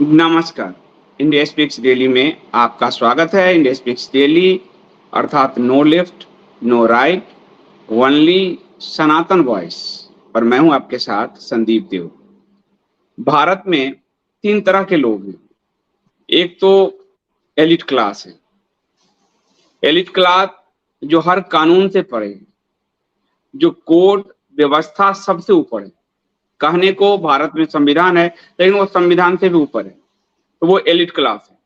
नमस्कार। India speaks daily में आपका स्वागत है। इंडिया स्पीक्स डेली अर्थात no left, no right, only Sanatan voice और मैं हूं आपके साथ संदीप देव। भारत में 3 तरह के लोग हैं। एक तो एलिट क्लास है। एलिट क्लास जो हर कानून से परे है, जो कोर्ट व्यवस्था सबसे ऊपर है। कहने को भारत में संविधान है, लेकिन वो संविधान से भी ऊपर है, तो वो एलिट क्लास है।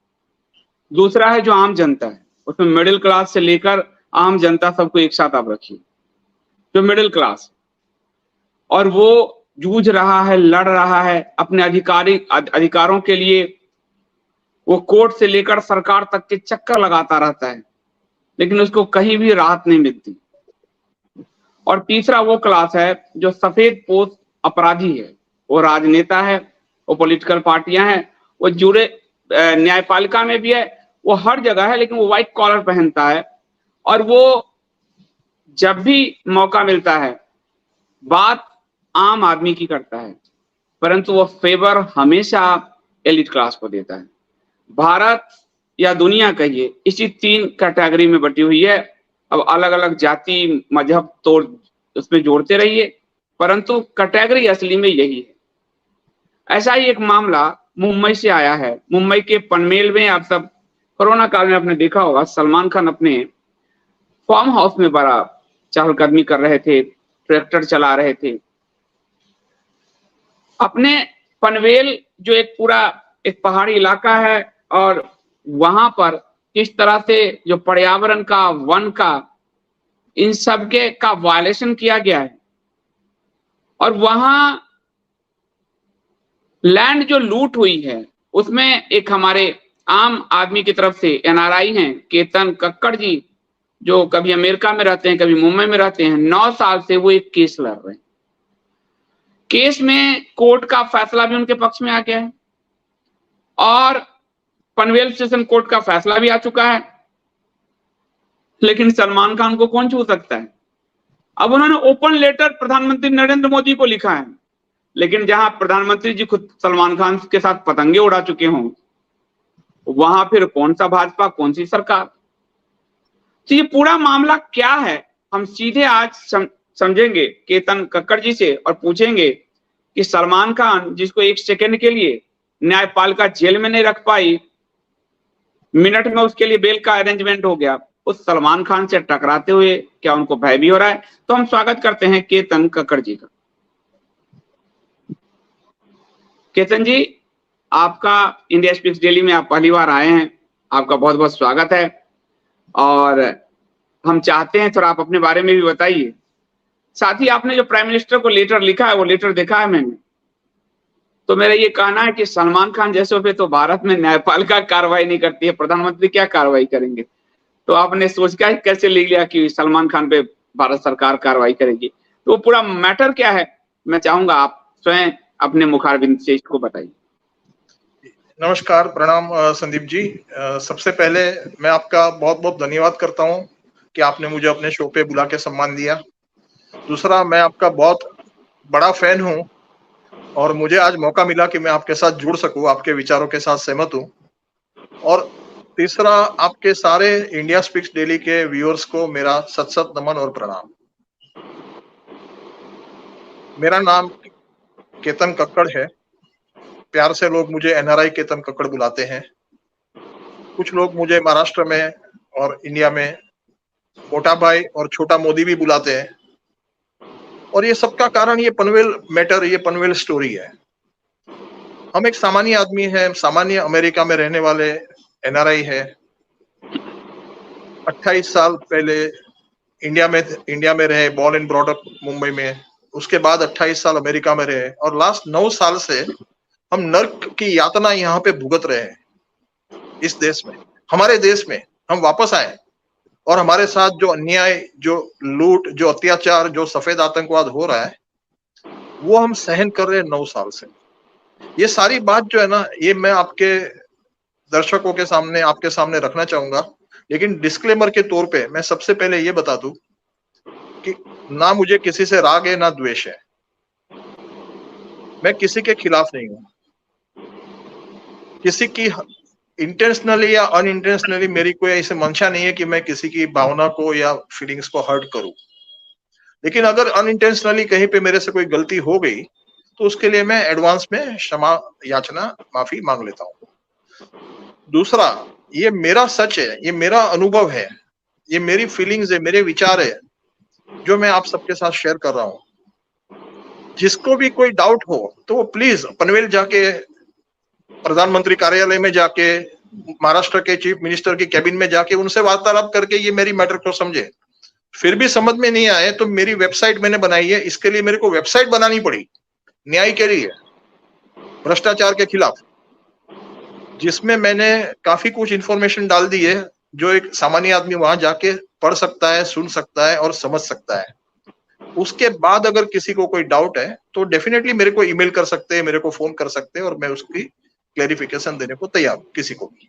दूसरा है जो आम जनता है, उसमें मिडिल क्लास से लेकर आम जनता सबको एक साथ आप रखिए, जो मिडिल क्लास और वो जूझ रहा है, लड़ रहा है अपने अधिकारों के लिए। वो कोर्ट से लेकर सरकार तक के चक्कर लगाता रहता है, लेकिन उसको कहीं भी राहत नहीं मिलती। और तीसरा वो क्लास है जो सफेद पोश अपराधी है, वो राजनेता है, वो पॉलिटिकल पार्टियां हैं, वो जुड़े न्यायपालिका में भी है, वो हर जगह है, लेकिन वो व्हाइट कॉलर पहनता है और वो जब भी मौका मिलता है बात आम आदमी की करता है, परंतु वो फेवर हमेशा एलिट क्लास को देता है। भारत या दुनिया कहिए इसी 3 कैटेगरी में बटी हुई है। अब अलग अलग जाति मजहब तोड़ उसमें जोड़ते रहिए, परंतु कैटेगरी असली में यही है। ऐसा ही एक मामला मुंबई से आया है। मुंबई के पनवेल में आप सब कोरोना काल में आपने देखा होगा, सलमान खान अपने फार्म हाउस में बड़ा चहलकदमी कर रहे थे, ट्रैक्टर चला रहे थे। अपने पनवेल जो एक पूरा एक पहाड़ी इलाका है और वहां पर किस तरह से जो पर्यावरण का, वन का, इन सबके का वायलेशन किया गया है। और वहां लैंड जो लूट हुई है उसमें एक हमारे आम आदमी की तरफ से एनआरआई हैं केतन कक्कड़ जी, जो कभी अमेरिका में रहते हैं, कभी मुंबई में रहते हैं। 9 साल से वो एक केस लड़ रहे हैं। केस में कोर्ट का फैसला भी उनके पक्ष में आ गया है और पनवेल स्टेशन कोर्ट का फैसला भी आ चुका है, लेकिन सलमान खान को कौन छू सकता है। अब उन्होंने ओपन लेटर प्रधानमंत्री नरेंद्र मोदी को लिखा है, लेकिन जहां प्रधानमंत्री जी खुद सलमान खान के साथ पतंगे उड़ा चुके हों, वहां फिर कौन सा भाजपा, कौन सी सरकार। तो ये पूरा मामला क्या है, हम सीधे आज समझेंगे केतन कक्कड़ जी से और पूछेंगे कि सलमान खान जिसको 1 सेकंड के लिए न्यायपालिका जेल में नहीं रख पाई, मिनट में उसके लिए बेल का अरेंजमेंट हो गया, उस सलमान खान से टकराते हुए क्या उनको भय भी हो रहा है। तो हम स्वागत करते हैं केतन कक्कड़ जी का। केतन जी, आपका इंडिया स्पीक्स डेली में आप पहली बार आए हैं, आपका बहुत बहुत स्वागत है। और हम चाहते हैं थोड़ा आप अपने बारे में भी बताइए। साथ ही आपने जो प्राइम मिनिस्टर को लेटर लिखा है, वो लेटर देखा है मैंने, तो मेरा ये कहना है कि सलमान खान जैसे पे तो भारत में न्यायपालिका कार्रवाई नहीं करती है, प्रधानमंत्री क्या कार्रवाई करेंगे। तो आपने सोच के कैसे ले लिया कि सलमान खान पे भारत सरकार कार्रवाई करेगी, तो वो पूरा मैटर क्या है, मैं चाहूंगा आप स्वयं अपने मुखारबिंद से इसको बताइए। नमस्कार, प्रणाम संदीप जी। सबसे पहले मैं आपका बहुत बहुत धन्यवाद करता हूं कि आपने मुझे अपने शो पे बुला के सम्मान दिया। दूसरा, मैं आपका बहुत बड़ा फैन हूं और मुझे आज मौका मिला कि मैं आपके साथ जुड़ सकूं, आपके विचारों के साथ सहमत हूं। और तीसरा, आपके सारे इंडिया स्पीक्स डेली के व्यूअर्स को मेरा सत सत नमन और प्रणाम। मेरा नाम केतन कक्कड़ है। प्यार से लोग मुझे एनआरआई केतन कक्कड़ बुलाते हैं। कुछ लोग मुझे महाराष्ट्र में और इंडिया में मोटा भाई और छोटा मोदी भी बुलाते हैं। और ये सबका कारण ये पनवेल मैटर, ये पनवेल स्टोरी है। हम एक सामान्य आदमी है, सामान्य अमेरिका में रहने वाले एनआरआई है। 28 साल पहले इंडिया में रहे, born and brought up Mumbai में। उसके बाद 28 साल अमेरिका में रहे और लास्ट 9 साल से हम नर्क की यातना यहाँ पे भुगत रहे हैं। इस देश में, हमारे देश में हम वापस आए और हमारे साथ जो अन्याय, जो लूट, जो अत्याचार, जो सफेद आतंकवाद हो रहा है, वो हम सहन कर रहे हैं 9 साल से। ये सारी बात जो है ना, ये मैं आपके दर्शकों के सामने, आपके सामने रखना चाहूंगा। लेकिन डिस्क्लेमर के तौर पे मैं सबसे पहले ये बता दूं कि ना मुझे किसी से राग है ना द्वेष है। मैं किसी के खिलाफ नहीं हूं। किसी की इंटेंशनली या अनइंटेंशनली मेरी कोई ऐसे मंशा नहीं है कि मैं किसी की भावना को या फीलिंग्स को हर्ट करूं, लेकिन अगर अनइंटेंशनली कहीं पे मेरे से कोई गलती हो गई तो उसके लिए मैं एडवांस में क्षमा याचना माफी मांग लेता हूं। दूसरा, ये मेरा सच है, ये मेरा अनुभव है, ये मेरी फीलिंग्स है, मेरे विचार है जो मैं आप सबके साथ शेयर कर रहा हूं। जिसको भी कोई डाउट हो तो वो प्लीज पनवेल जाके, प्रधानमंत्री कार्यालय में जाके, महाराष्ट्र के चीफ मिनिस्टर की कैबिन में जाके उनसे वार्तालाप करके ये मेरी मैटर को समझे। फिर भी समझ में नहीं आए तो मेरी वेबसाइट मैंने बनाई है, इसके लिए मेरे को वेबसाइट बनानी पड़ी न्याय के लिए, भ्रष्टाचार के खिलाफ, जिसमें मैंने काफी कुछ इंफॉर्मेशन डाल दी है जो एक सामान्य आदमी वहां जाके पढ़ सकता है, सुन सकता है और समझ सकता है। उसके बाद अगर किसी को कोई डाउट है तो डेफिनेटली मेरे को ईमेल कर सकते हैं, मेरे को फोन कर सकते हैं और मैं उसकी क्लेरिफिकेशन देने को तैयार हूं किसी को भी।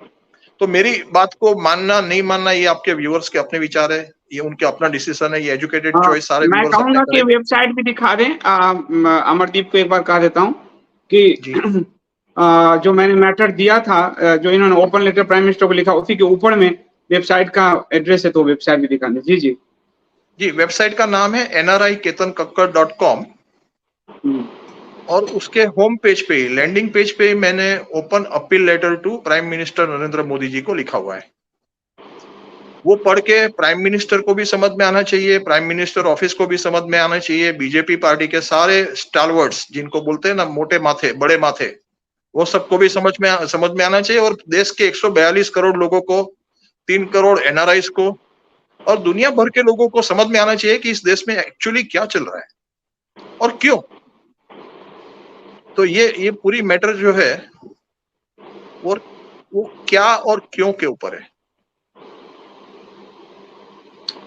तो मेरी बात को मानना नहीं मानना ये आपके व्यूअर्स के अपने विचार है, ये उनके अपना डिसीजन है, ये एजुकेटेड चॉइस सारे मैं व्यूअर्स कहूंगा कि वेबसाइट भी दिखा दें। अमरदीप को एक बार कह देता हूं कि जो मैंने मैटर दिया था, जो इन्होंने ओपन लेटर प्राइम मिनिस्टर को लिखा, उसी के ऊपर में वेबसाइट का एड्रेस है, तो वेबसाइट भी दिखा दें। जी जी जी, वेबसाइट का नाम है nriketankakkar.com और उसके होम पेज पे, लैंडिंग पेज पे मैंने open appeal letter to prime minister Narendra Modi ji को लिखा हुआ है। वो पढ़ के प्राइम मिनिस्टर को भी समझ में आना चाहिए, प्राइम मिनिस्टर ऑफिस को भी समझ में आना चाहिए, बीजेपी पार्टी के सारे स्टालवर्ड्स जिनको बोलते हैं ना मोटे माथे, बड़े माथे, वो सबको भी समझ में आना चाहिए और देश के 142 करोड़ लोगों को, 3 करोड़ एनआरआईज को और दुनिया भर के लोगों को समझ में आना चाहिए कि इस देश में एक्चुअली क्या चल रहा है और क्यों। तो ये पूरी मैटर जो है और वो क्या और क्यों के ऊपर है।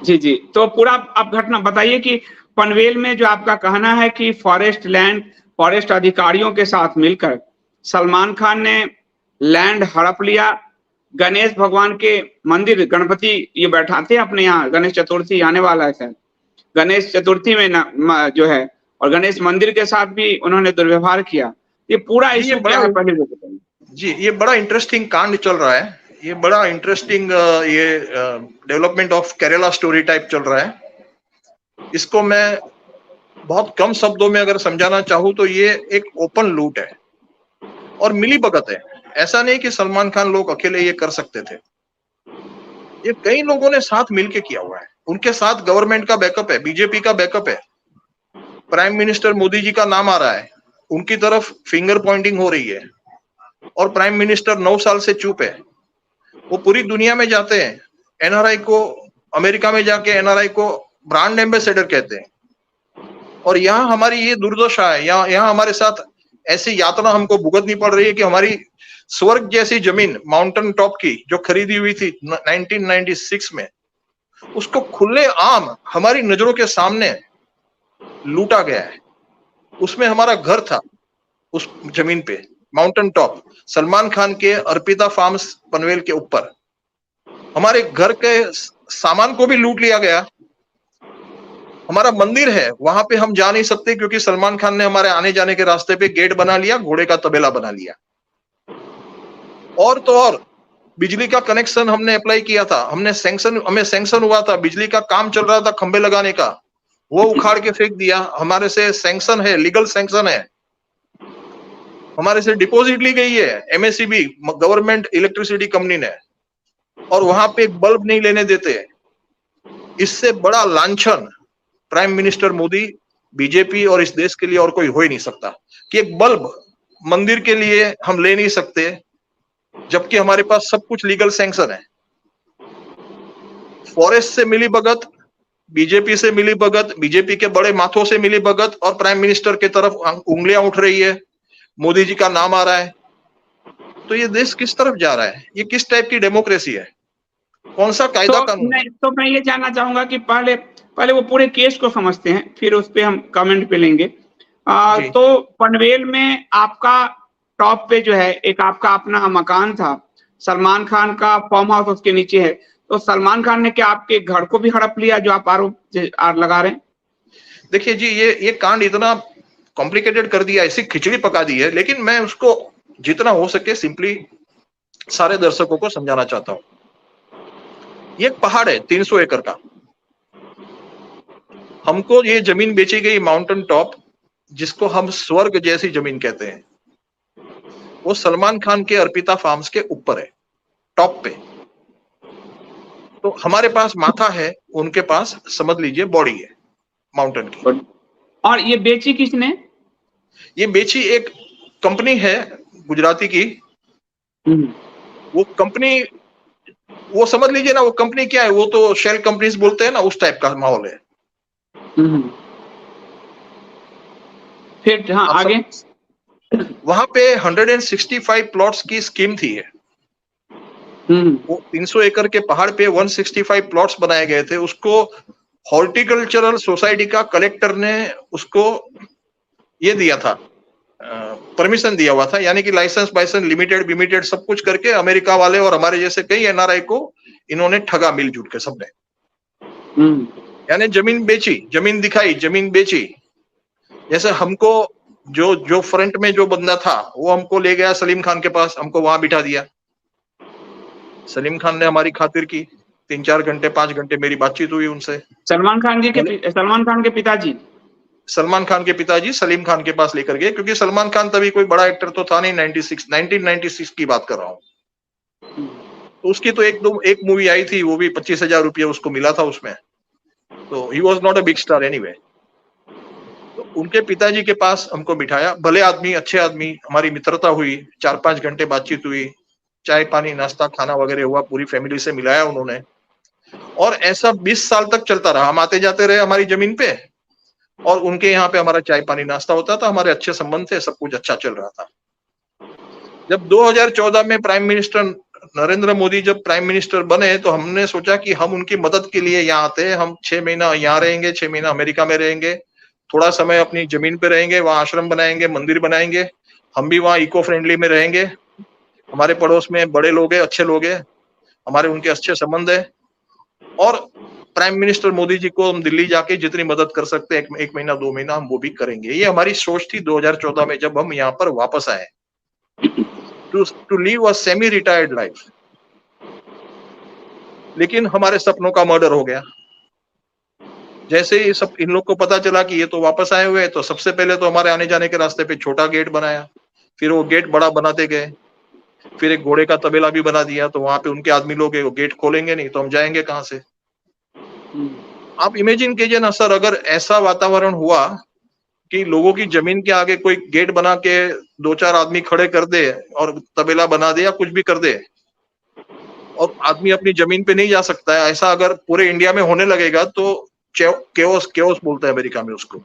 जी जी, तो पूरा आप घटना बताइए कि पनवेल में जो आपका कहना है कि फॉरेस्ट अधिकारियों के साथ मिलकर सलमान खान ने लैंड हड़प लिया, गणेश भगवान के मंदिर, गणपति ये बैठाते हैं अपने यहाँ, गणेश चतुर्थी आने वाला है सर, गणेश चतुर्थी में जो है, और गणेश मंदिर के साथ भी उन्होंने दुर्व्यवहार किया। ये पूरा इशू क्या है पहले बताइए। जी, ये बड़ा इंटरेस्टिंग कांड चल रहा है, ये बड़ा इंटरेस्टिंग ये development of Kerala story type चल रहा है। इसको मैं बहुत कम शब्दों में अगर समझाना चाहूँ तो ये एक ओपन लूट है और मिलीभगत है। ऐसा नहीं कि सलमान खान लोग अकेले ये कर सकते थे, ये कई लोगों ने साथ मिलके किया हुआ है। उनके साथ गवर्नमेंट का बैकअप है, बीजेपी का बैकअप है, प्राइम मिनिस्टर मोदी जी का नाम आ रहा है, उनकी तरफ फिंगर पॉइंटिंग हो रही है और प्राइम मिनिस्टर 9 साल से चुप है। वो पूरी दुनिया में जाते हैं, एनआरआई को, अमेरिका में जाके एनआरआई को ब्रांड एम्बेसडर कहते हैं और यहाँ हमारी ये दुर्दशा है, यहाँ हमारे साथ ऐसी यातना हमको भुगतनी पड़ रही है कि हमारी स्वर्ग जैसी जमीन माउंटेन टॉप की जो खरीदी हुई थी 1996 में, उसको खुले आम हमारी नजरों के सामने लूटा गया है। उसमें हमारा घर था, उस जमीन पे माउंटेन टॉप, सलमान खान के अर्पिता फार्म्स पनवेल के ऊपर हमारे घर के सामान को भी लूट लिया गया। हमारा मंदिर है, वहां पे हम जा नहीं सकते क्योंकि सलमान खान ने हमारे आने जाने के रास्ते पे गेट बना लिया, घोड़े का तबेला बना लिया। और तो और बिजली का कनेक्शन हमने अप्लाई किया था, हमें सैंक्शन हुआ था, बिजली का काम चल रहा था खंबे लगाने का, वो उखाड़ के फेंक दिया। हमारे से सैंक्शन है, लीगल सैंक्शन है, हमारे से डिपॉजिट ली गई है एमएससीबी गवर्नमेंट इलेक्ट्रिसिटी कंपनी ने, और वहां पे एक बल्ब नहीं लेने देते। इससे बड़ा लांछन प्राइम मिनिस्टर मोदी, बीजेपी और इस देश के लिए और कोई हो ही नहीं सकता कि एक बल्ब मंदिर के लिए हम ले नहीं सकते जबकि हमारे पास सब कुछ लीगल सैंक्शन है। फॉरेस्ट से मिली भगत, बीजेपी से मिली भगत, बीजेपी के बड़े माथों से मिली भगत और प्राइम मिनिस्टर की तरफ उंगलियां उठ रही है, मोदी जी का नाम आ रहा है। तो ये देश किस तरफ जा रहा है? ये किस टाइप की डेमोक्रेसी है? कौन सा कायदा कानून? तो मैं ये जानना चाहूंगा कि पहले वो पूरे केस को समझते हैं, फिर उस पे हम कमेंट पे लेंगे। तो पनवेल में आपका टॉप पे जो है एक आपका अपना मकान था, सलमान खान का फार्म हाउस उसके नीचे है, तो सलमान खान ने क्या आपके घर को भी हड़प लिया जो आप आरोप लगा रहे हैं? देखिए जी, ये कांड इतना कॉम्प्लिकेटेड कर दिया, ऐसी खिचड़ी पका दी है, लेकिन मैं उसको जितना हो सके सिंपली सारे दर्शकों को समझाना चाहता हूं। ये एक पहाड़ है 300 एकड़ का। हमको ये जमीन बेची गई माउंटेन टॉप, जिसको हम स्वर्ग जैसी जमीन कहते हैं, वो सलमान खान के अर्पिता फार्म्स के ऊपर है, टॉप पे। तो हमारे पास माथा है, उनके पास समझ लीजिए बॉडी है माउंटेन की। और ये बेची किसने? ये बेची एक कंपनी है गुजराती की। वो कंपनी, वो समझ लीजिए ना, वो कंपनी क्या है, वो तो शेल कंपनीज बोलते हैं ना, उस टाइप का माहौल है। फिर हाँ आगे। वहां पे 165 प्लॉट्स की स्कीम थी है। वो 300 एकड़ के पहाड़ पे 165 प्लॉट्स बनाए गए थे। उसको हॉर्टिकल्चरल सोसाइटी का कलेक्टर ने उसको ये दिया था, परमिशन दिया हुआ था, यानी कि लाइसेंस बाइसेंस लिमिटेड सब कुछ करके अमेरिका वाले और हमारे जैसे कई एनआरआई को इन्होंने ठगा मिलजुल के सबने। यानी जमीन बेची, जमीन दिखाई, जमीन बेची। जैसे हमको जो फ्रंट में जो बंदा था वो हमको ले गया सलीम खान के पास, हमको वहां बिठा दिया। सलीम खान ने हमारी खातिर की, 3-4 घंटे 5 घंटे मेरी बातचीत हुई उनसे। सलमान खान के पिताजी सलमान खान के पिताजी सलीम खान के पास लेकर गए, क्योंकि सलमान खान तभी कोई बड़ा एक्टर तो था नहीं, 1996 की बात कर रहा हूँ। तो उसकी तो एक मूवी आई थी, वो भी 25,000 रुपये उसको मिला था उसमें। तो he was not a big star anyway. तो उनके पिताजी के पास हमको बिठाया, भले आदमी, अच्छे आदमी, हमारी मित्रता हुई, 4-5 घंटे बातचीत हुई, चाय पानी नाश्ता खाना वगैरह हुआ, पूरी फैमिली से मिलाया उन्होंने। और ऐसा 20 साल तक चलता रहा। हम आते जाते रहे हमारी जमीन पे, और उनके यहाँ पे हमारा चाय पानी नाश्ता होता था, हमारे अच्छे संबंध थे, सब कुछ अच्छा चल रहा था। जब 2014 में प्राइम मिनिस्टर नरेंद्र मोदी जब प्राइम मिनिस्टर बने, तो हमने सोचा कि हम उनकी मदद के लिए यहाँ आते हैं। हम 6 महीना यहाँ रहेंगे, 6 महीना अमेरिका में रहेंगे, थोड़ा समय अपनी जमीन पे रहेंगे, वहां आश्रम बनाएंगे, मंदिर बनाएंगे, हम भी वहां इको फ्रेंडली में रहेंगे। हमारे पड़ोस में बड़े लोग हैं, अच्छे लोग हैं, हमारे उनके अच्छे संबंध है। और प्राइम मिनिस्टर मोदी जी को हम दिल्ली जाके जितनी मदद कर सकते हैं, एक महीना 2 महीना, हम वो भी करेंगे। ये हमारी सोच थी 2014 में, जब हम यहाँ पर वापस आए to live a semi retired life. लेकिन हमारे सपनों का मर्डर हो गया। जैसे ही सब इन लोग को पता चला कि ये तो वापस आए हुए हैं, तो सबसे पहले तो हमारे आने जाने के रास्ते पे छोटा गेट बनाया, फिर वो गेट बड़ा बनाते गए, फिर एक घोड़े का तबेला भी बना दिया। तो वहां पे उनके आदमी लोग वो गेट खोलेंगे नहीं तो हम जाएंगे कहां से। आप इमेजिन कीजिए ना सर, अगर ऐसा वातावरण हुआ कि लोगों की जमीन के आगे कोई गेट बना के 2-4 आदमी खड़े कर दे और तबेला बना दे या कुछ भी कर दे, और आदमी अपनी जमीन पे नहीं जा सकता है, ऐसा अगर पूरे इंडिया में होने लगेगा तो केओस बोलते हैं अमेरिका में उसको,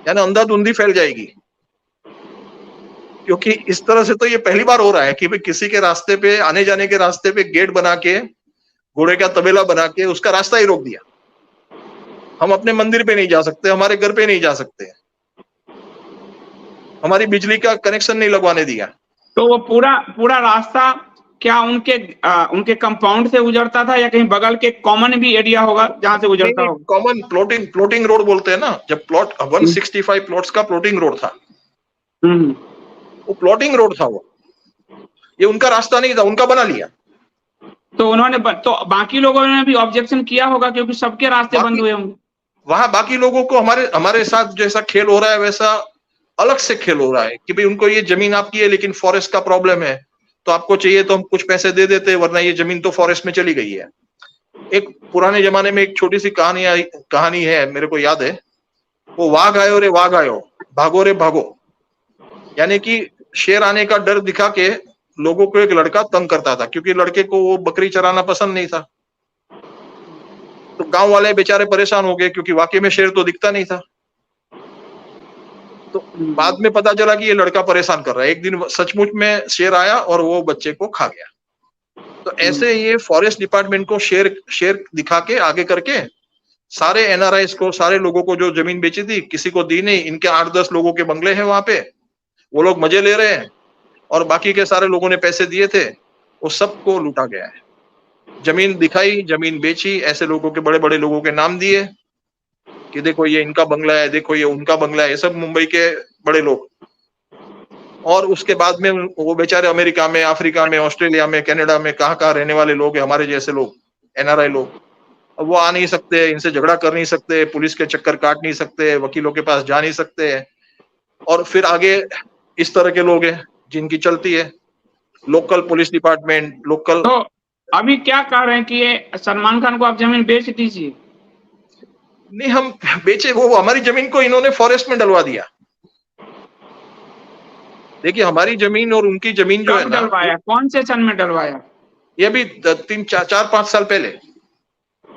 यानी अंधाधुंधी फैल जाएगी। क्योंकि इस तरह से तो ये पहली बार हो रहा है कि भाई किसी के रास्ते पे, आने जाने के रास्ते पे गेट बना के, घोड़े का तबेला बना के उसका रास्ता ही रोक दिया। हम अपने मंदिर पे नहीं जा सकते, हमारे घर पे नहीं जा सकते, हमारी बिजली का कनेक्शन नहीं लगवाने दिया। तो वो पूरा रास्ता क्या उनके कंपाउंड से गुजरता था या कहीं बगल के कॉमन भी एरिया होगा जहां से गुजरता होगा? कॉमन प्लॉटिंग रोड बोलते हैं ना, जब प्लॉट 165 प्लॉट्स का प्लॉटिंग रोड था, वो प्लॉटिंग रोड था। वो ये उनका रास्ता नहीं था, उनका बना लिया। तो उन्होंने तो बाकी लोगों ने भी ऑब्जेक्शन किया होगा, क्योंकि सबके रास्ते बंद हुए होंगे। वहां बाकी लोगों को हमारे साथ जैसा खेल हो रहा है वैसा अलग से खेल हो रहा है कि भाई उनको ये जमीन आपकी है लेकिन फॉरेस्ट का प्रॉब्लम है, तो आपको चाहिए तो हम कुछ पैसे दे देते, वरना ये जमीन तो फॉरेस्ट में चली गई है। एक पुराने जमाने में एक छोटी सी कहानी है, मेरे को याद है, वो वाघ आयो रे वाघ आयो, भागो रे भागो। यानी कि शेर आने का डर दिखा के लोगों को एक लड़का तंग करता था, क्योंकि लड़के को वो बकरी चराना पसंद नहीं था। तो गांव वाले बेचारे परेशान हो गए, क्योंकि वाकई में शेर तो दिखता नहीं था। तो बाद में पता चला कि ये लड़का परेशान कर रहा है। एक दिन सचमुच में शेर आया और वो बच्चे को खा गया। तो ऐसे ये फॉरेस्ट डिपार्टमेंट को शेर दिखा के आगे करके सारे एनआरआईस को, सारे लोगों को जो जमीन बेची थी, किसी को दी नहीं। इनके 8-10 लोगों के बंगले हैं वहां पे, वो लोग मजे ले रहे हैं, और बाकी के सारे लोगों ने पैसे दिए थे, वो सबको लूटा गया है। जमीन दिखाई, जमीन बेची, ऐसे लोगों के, बड़े बड़े लोगों के नाम दिए कि देखो ये इनका बंगला है, देखो ये उनका बंगला है, ये सब मुंबई के बड़े लोग। और उसके बाद में वो बेचारे अमेरिका में, अफ्रीका में, ऑस्ट्रेलिया में, कनाडा में, कहाँ रहने वाले लोग हैं, हमारे जैसे लोग, एनआरआई लोग। अब वो आ नहीं सकते, इनसे झगड़ा कर नहीं सकते, पुलिस के चक्कर काट नहीं सकते, वकीलों के पास जा नहीं सकते, और फिर आगे इस तरह के लोग हैं जिनकी चलती है लोकल पुलिस डिपार्टमेंट, लोकल। तो अभी क्या कह रहे हैं कि ये सलमान खान को आप जमीन बेच दीजिए? नहीं, हम बेचे, वो हमारी जमीन को इन्होंने फॉरेस्ट में डलवा दिया। देखिए, हमारी जमीन और उनकी जमीन जो है कब ना, डलवाया? कौन से सन में डलवाया? ये भी 3-4-5 साल पहले।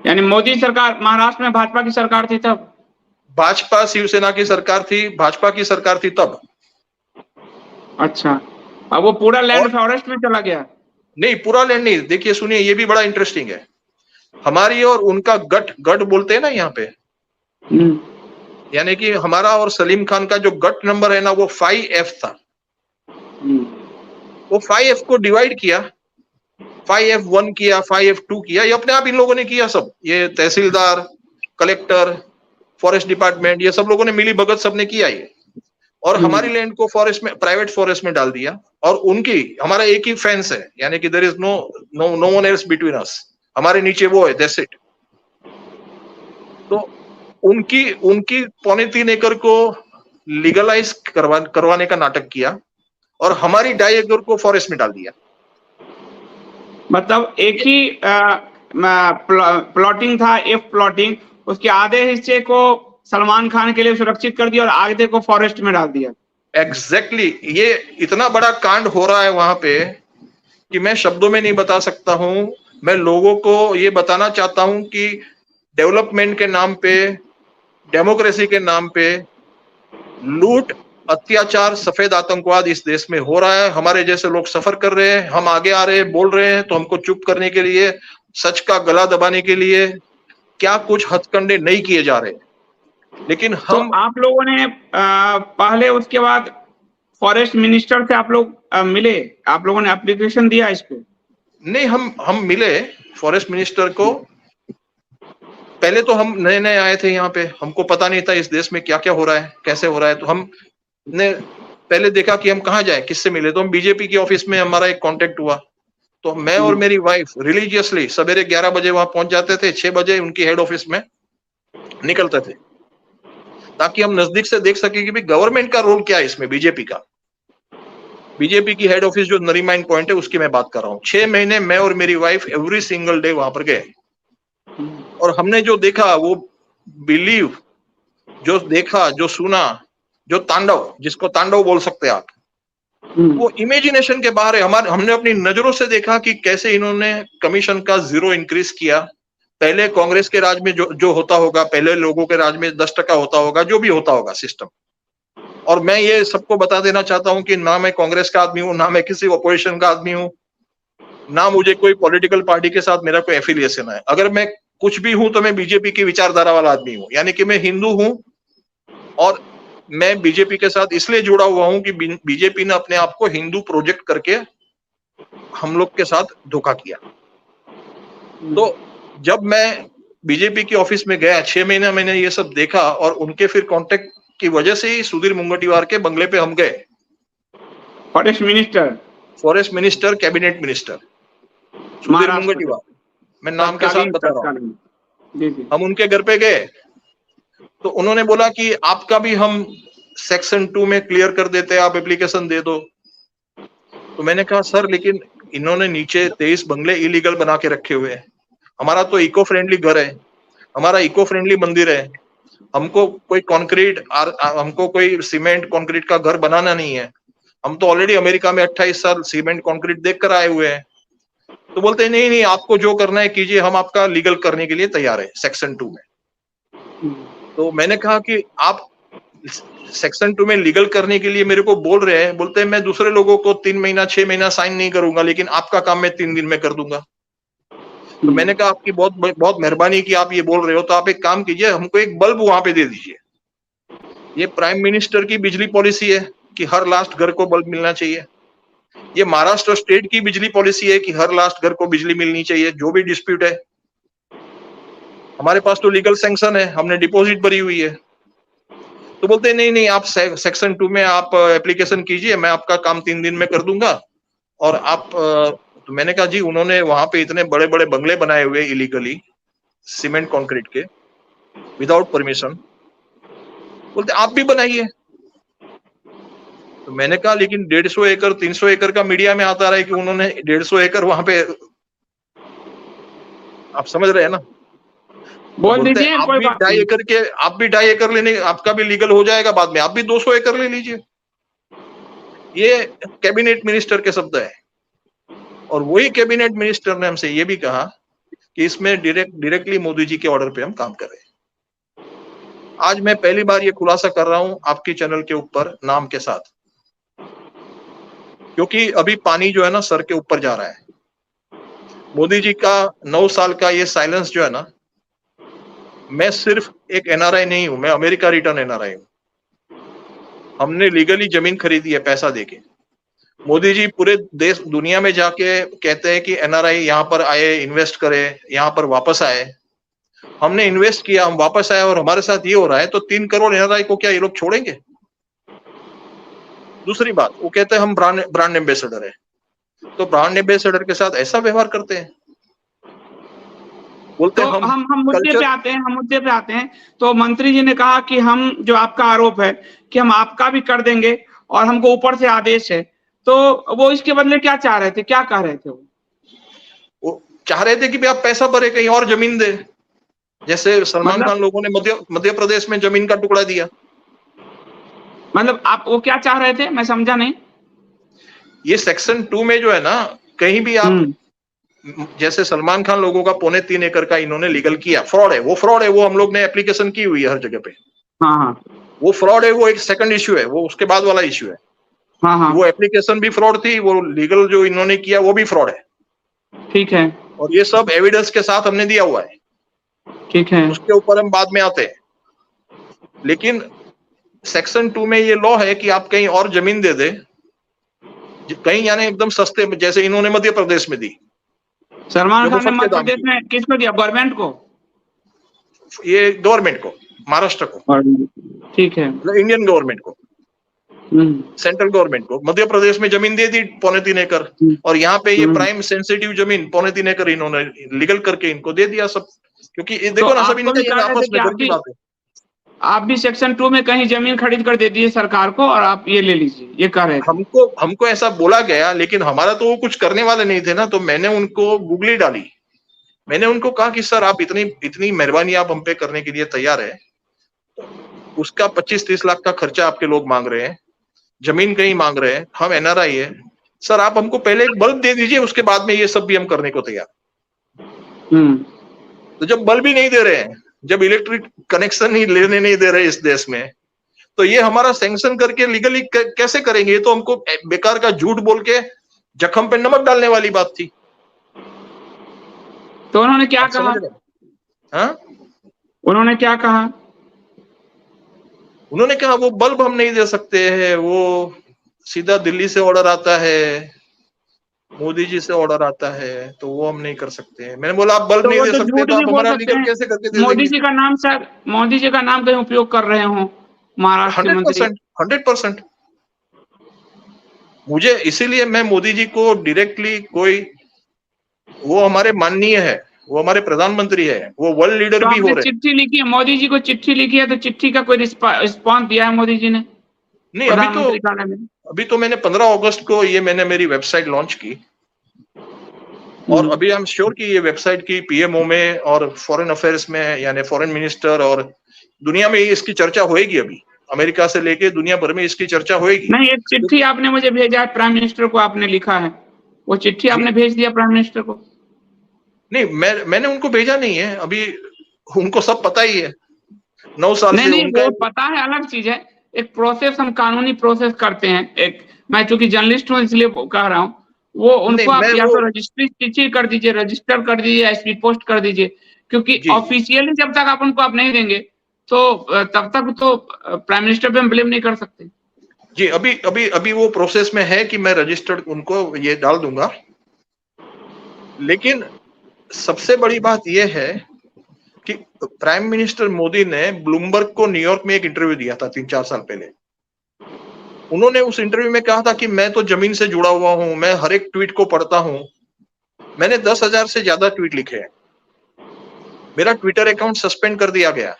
यानी मोदी सरकार, महाराष्ट्र में भाजपा की सरकार थी तब? भाजपा शिवसेना की सरकार थी, भाजपा की सरकार थी तब। अच्छा, अब वो पूरा लैंड और फॉरेस्ट में चला गया? नहीं, पूरा लैंड नहीं। देखिए सुनिए, ये भी बड़ा इंटरेस्टिंग है। हमारी और उनका गट बोलते हैं ना यहाँ पे, यानी कि हमारा और सलीम खान का जो गट नंबर है ना, वो 5F था। वो 5F को डिवाइड किया, 5F1 किया, 5F2 किया। ये अपने आप इन लोगों ने किया सब। ये तहसीलदार, कलेक्टर, फॉरेस्ट डिपार्टमेंट, ये सब लोगों ने मिली भगत सबने किया ये। और हमारी लैंड को फॉरेस्ट में, प्राइवेट फॉरेस्ट में डाल दिया। और उनकी, हमारा एक ही फेंस है, यानी कि there is no one else between us. हमारे नीचे वो है, दैट्स इट। तो उनकी 3.25 एकड़ को लीगलाइज करवाने का नाटक किया और हमारी 2.5 एकड़ को फॉरेस्ट में डाल दिया। मतलब एक ही प्लॉटिंग था, एफ प्लॉटिंग, उसके आधे हिस्से को सलमान खान के लिए सुरक्षित कर दिया और आधे को फॉरेस्ट में डाल दिया। एग्जैक्टली ये इतना बड़ा कांड हो रहा है वहां पे कि मैं शब्दों में नहीं बता सकता हूं। मैं लोगों को ये बताना चाहता हूं कि डेवलपमेंट के नाम पे, डेमोक्रेसी के नाम पे लूट, अत्याचार, सफेद आतंकवाद इस देश में हो रहा है। हमारे जैसे लोग सफर कर रहे हैं, हम आगे आ रहे हैं, बोल रहे हैं, तो हमको चुप करने के लिए, सच का गला दबाने के लिए क्या कुछ हथकंडे नहीं किए जा रहे। लेकिन हम, तो आप लोगों ने पहले, उसके बाद फॉरेस्ट मिनिस्टर से आप लोग मिले, आप लोगों ने एप्लीकेशन दिया इस पे? नहीं, हम मिले फॉरेस्ट मिनिस्टर को। पहले तो हम नए नए आए थे यहाँ पे, हमको पता नहीं था इस देश में क्या क्या हो रहा है, कैसे हो रहा है। तो हमने पहले देखा कि हम कहाँ जाए, किससे मिले। तो हम बीजेपी की ऑफिस में हमारा एक कांटेक्ट हुआ। तो मैं और मेरी वाइफ रिलीजियसली सवेरे 11 बजे वहां पहुंच जाते थे, 6 बजे उनकी हेड ऑफिस में निकलते थे, ताकि हम नजदीक से देख सके कि भाई गवर्नमेंट का रोल क्या है इसमें, बीजेपी का। बीजेपी की हेड ऑफिस जो नरीमाइन पॉइंट है, उसकी मैं बात कर रहा हूँ। 6 महीने मैं और मेरी वाइफ एवरी सिंगल डे वहां पर गए और हमने जो देखा, वो बिलीव, जो देखा, जो सुना, जो तांडव, जिसको तांडव बोल सकते हैं आप, वो इमेजिनेशन के बाहर है। हमने अपनी नजरों से देखा कि कैसे इन्होंने कमीशन का 0 इंक्रीज किया। पहले कांग्रेस के राज में जो होता होगा, पहले लोगों के राज में 10% होता होगा, जो भी होता होगा सिस्टम। और मैं ये सबको बता देना चाहता हूं कि ना मैं कांग्रेस का आदमी हूं, ना मैं किसी ऑपोजिशन का आदमी हूं, ना मुझे कोई पॉलिटिकल पार्टी के साथ मेरा कोई एफिलिएशन है। अगर मैं कुछ भी हूं तो मैं बीजेपी की विचारधारा वाला आदमी हूं, यानी कि मैं हिंदू हूं। और मैं बीजेपी के साथ इसलिए जुड़ा हुआ हूं कि बीजेपी ने अपने आप को हिंदू प्रोजेक्ट करके हम लोग के साथ धोखा किया। तो जब मैं बीजेपी की ऑफिस में गया, 6 महीने मैंने ये सब देखा और उनके फिर कांटेक्ट की वजह से ही सुधीर मुंगटीवार के बंगले पे हम गए। Forest minister, cabinet minister Sudhir Mungantiwar, मैं नाम के साथ बता रहा हूँ। हम उनके घर पे गए तो उन्होंने बोला कि आपका भी हम सेक्शन 2 में क्लियर कर देते हैं, आप एप्लीकेशन दे दो। तो मैंने कहा सर, लेकिन इन्होंने नीचे 23 बंगले इलीगल बना के रखे हुए हैं। हमारा तो इको फ्रेंडली घर है, हमारा इको फ्रेंडली मंदिर है। हमको कोई कंक्रीट, हमको कोई सीमेंट कंक्रीट का घर बनाना नहीं है। हम तो ऑलरेडी अमेरिका में 28 साल सीमेंट कंक्रीट देख कर आए हुए हैं। तो बोलते हैं नहीं, आपको जो करना है कीजिए, हम आपका लीगल करने के लिए तैयार है सेक्शन 2 में। तो मैंने कहा कि आप सेक्शन 2 में लीगल करने के लिए मेरे को बोल रहे हैं। बोलते हैं मैं दूसरे लोगों को 3 महीना 6 महीना साइन नहीं करूंगा, लेकिन आपका काम मैं 3 दिन में कर दूंगा। तो मैंने कहा आपकी बहुत बहुत मेहरबानी कि आप ये बोल रहे हो, तो आप एक काम कीजिए, हमको एक बल्ब वहां पे दे दीजिए। ये प्राइम मिनिस्टर की बिजली पॉलिसी है कि हर लास्ट घर को बल्ब मिलना चाहिए। ये महाराष्ट्र स्टेट की बिजली पॉलिसी है कि हर लास्ट घर को बिजली मिलनी चाहिए, जो भी डिस्प्यूट है। हमारे पास तो लीगल सैंक्शन है, हमने डिपॉजिट भरी हुई है। तो बोलते नहीं नहीं, आप सेक्शन 2 में आप एप्लीकेशन कीजिए, मैं आपका काम 3 दिन में कर दूंगा। और आप तो मैंने कहा जी, उन्होंने वहां पे इतने बड़े बड़े बंगले बनाए हुए इलीगली, सीमेंट कंक्रीट के, विदाउट परमिशन। बोलते आप भी बनाइए। तो मैंने कहा लेकिन 150 एकड़ 300 एकड़ का मीडिया में आता रहा है कि उन्होंने 150 एकड़ वहां पे, आप समझ रहे हैं ना। बोल बोलते हैं दीजिए, आप कोई भी बात 2.5 नहीं। एकड़ के, आप भी 2.5 एकड़ लेने, आपका भी लीगल हो जाएगा, बाद में आप भी 200 एकड़ ले लीजिए। ये कैबिनेट मिनिस्टर के शब्द है। और वही कैबिनेट मिनिस्टर ने हमसे ये भी कहा कि इसमें डायरेक्टली मोदी जी के ऑर्डर पे हम काम कर रहे हैं। आज मैं पहली बार ये खुलासा कर रहा हूं आपके चैनल के ऊपर नाम के साथ, क्योंकि अभी पानी जो है ना सर के ऊपर जा रहा है। मोदी जी का 9 साल का ये साइलेंस जो है ना, मैं सिर्फ एक एनआरआई नहीं हूं, मैं अमेरिका रिटर्न एनआरआई हूं। हमने लीगली जमीन खरीदी है पैसा देके। मोदी जी पूरे देश दुनिया में जाके कहते हैं कि एनआरआई यहाँ पर आए, इन्वेस्ट करे, यहाँ पर वापस आए। हमने इन्वेस्ट किया, हम वापस आए और हमारे साथ ये हो रहा है, तो 3 करोड़ एनआरआई को क्या ये लोग छोड़ेंगे? दूसरी बात, वो कहते हैं हम ब्रांड एम्बेसडर है, तो ब्रांड एम्बेसडर के साथ ऐसा व्यवहार करते हैं। बोलते तो हैं हम मुद्दे कल्चर। पे आते हैं, हम मुद्दे पे आते हैं। तो मंत्री जी ने कहा कि हम, जो आपका आरोप है कि हम आपका भी कर देंगे और हमको ऊपर से आदेश है, तो वो इसके बदले क्या चाह रहे थे, क्या कह रहे थे? वो चाह रहे थे कि भाई आप पैसा भरे, कहीं और जमीन दे। जैसे सलमान मतलब खान लोगों ने मध्य प्रदेश में जमीन का टुकड़ा दिया। मतलब आप वो क्या चाह रहे थे, मैं समझा नहीं। ये सेक्शन 2 में जो है ना, कहीं भी आप, जैसे सलमान खान लोगों का 3.25 एकड़ का इन्होंने लीगल किया, फ्रॉड है, वो फ्रॉड है, वो हम लोग ने एप्लीकेशन की हुई है हर जगह पे। हाँ हाँ वो फ्रॉड है, वो एक सेकंड इश्यू है, वो उसके बाद वाला इश्यू है। हाँ हाँ, वो एप्लीकेशन भी फ्रॉड थी, वो लीगल जो इन्होंने किया वो भी फ्रॉड है। ठीक है और ये सब एविडेंस के साथ हमने दिया हुआ है। ठीक है। उसके ऊपर हम बाद में आते हैं। लेकिन सेक्शन 2 में ये लॉ है कि आप कहीं और जमीन दे दे, कहीं यानी एकदम सस्ते में, जैसे इन्होंने मध्य प्रदेश में दी। सलमान खान ने मुफ्त के मध्य दाम प्रदेश की, में किसको दिया, गवर्नमेंट को? ये गवर्नमेंट को, महाराष्ट्र को, ठीक है। मतलब इंडियन गवर्नमेंट को, सेंट्रल गवर्नमेंट को। मध्य प्रदेश में जमीन दे दी 3.25 एकड़, और यहाँ पे ये प्राइम सेंसिटिव जमीन 3.25 एकड़ इन्होंने लीगल करके इनको दे दिया सब। क्योंकि ये देखो तो ना, सब आपको इनका भी ये कह रहे थे आपस कि में घर की बात है। आप भी सेक्शन 2 में कहीं जमीन खरीद कर दे दिए सरकार को और आप ये ले लीजिए, ये कह रहे थे? हमको ऐसा बोला गया, लेकिन हमारा तो वो कुछ करने वाले नहीं थे ना। तो मैंने उनको गूगली डाली, मैंने उनको कहा कि सर आप इतनी इतनी मेहरबानी आप हम पे करने के लिए तैयार है, उसका 25-30 लाख का खर्चा आपके लोग मांग रहे हैं, जमीन कहीं मांग रहे हैं, हम एनआरआई है, सर आप हमको पहले एक बल्ब दे दीजिए, उसके बाद में ये सब भी हम करने को तैयार। तो जब बल्ब ही नहीं दे रहे हैं, जब इलेक्ट्रिक कनेक्शन ही लेने नहीं दे रहे इस देश में, तो ये हमारा सैंक्शन करके लीगली कैसे करेंगे? ये तो हमको बेकार का झूठ बोल के जख्म पे नमक डालने वाली बात थी। तो उन्होंने क्या कहा? हाँ, उन्होंने क्या कहा? उन्होंने कहा वो बल्ब हम नहीं दे सकते हैं, वो सीधा दिल्ली से ऑर्डर आता है, मोदी जी से ऑर्डर आता है, तो वो हम नहीं कर सकते हैं। मैंने बोला आप बल्ब तो नहीं वो दे तो सकते, झूठ तो भी आप बोल हमारा सकते लीगल हैं। कैसे करके दे मोदी देंगे? जी का नाम, सर मोदी जी का नाम कहीं उपयोग कर रहे हो महाराष्ट्र के मंत्री? 100%। मुझे इसीलिए मैं मोदी जी को डायरेक्टली कोई, वो हमारे माननीय है, वो हमारे प्रधानमंत्री है, वो वर्ल्ड लीडर तो भी हो आपने रहे हैं। चिट्ठी लिखी है, मोदी जी को चिट्ठी लिखी है, तो चिट्ठी का कोई रिस्पॉन्स दिया है मोदी जी ने नहीं, प्रधानमंत्री कार्यालय में? अभी तो मैंने 15 अगस्त को ये मैंने मेरी वेबसाइट लॉन्च की, और अभी आई एम श्योर कि ये वेबसाइट की पीएमओ में और फॉरेन अफेयर्स में, यानी फॉरेन मिनिस्टर और दुनिया में इसकी चर्चा होएगी। अभी अमेरिका से लेके दुनिया भर में इसकी चर्चा होएगी। नहीं, एक चिट्ठी आपने मुझे भेजा है, प्राइम मिनिस्टर को आपने लिखा है, वो चिट्ठी आपने भेज दिया प्राइम मिनिस्टर को? नहीं, मैंने उनको भेजा नहीं है अभी, उनको सब पता ही है 9 साल से नहीं, उनका। वो पता है अलग चीज है, एक प्रोसेस, हम कानूनी प्रोसेस करते हैं। एक, मैं चूंकि जर्नलिस्ट हूँ इसलिए कह रहा हूँ, वो नहीं, उनको आप मैं या वो, तो रजिस्ट्री चिट्ठी कर दीजिए, रजिस्टर कर दीजिए या स्पीड पोस्ट कर दीजिए, क्योंकि जी ऑफिशियली जब तक आप उनको आप नहीं देंगे तो तब तक तो प्राइम मिनिस्टर पे हम ब्लेम नहीं कर सकते। जी, अभी वो प्रोसेस में है कि मैं रजिस्टर्ड उनको ये डाल दूंगा। लेकिन सबसे बड़ी बात यह है कि प्राइम मिनिस्टर मोदी ने ब्लूमबर्ग को न्यूयॉर्क में एक इंटरव्यू दिया था 3-4 साल पहले। उन्होंने उस इंटरव्यू में कहा था कि मैं तो जमीन से जुड़ा हुआ हूं, मैं हर एक ट्वीट को पढ़ता हूं, मैंने 10,000 से ज्यादा ट्वीट लिखे हैं, मेरा ट्विटर अकाउंट सस्पेंड कर दिया गया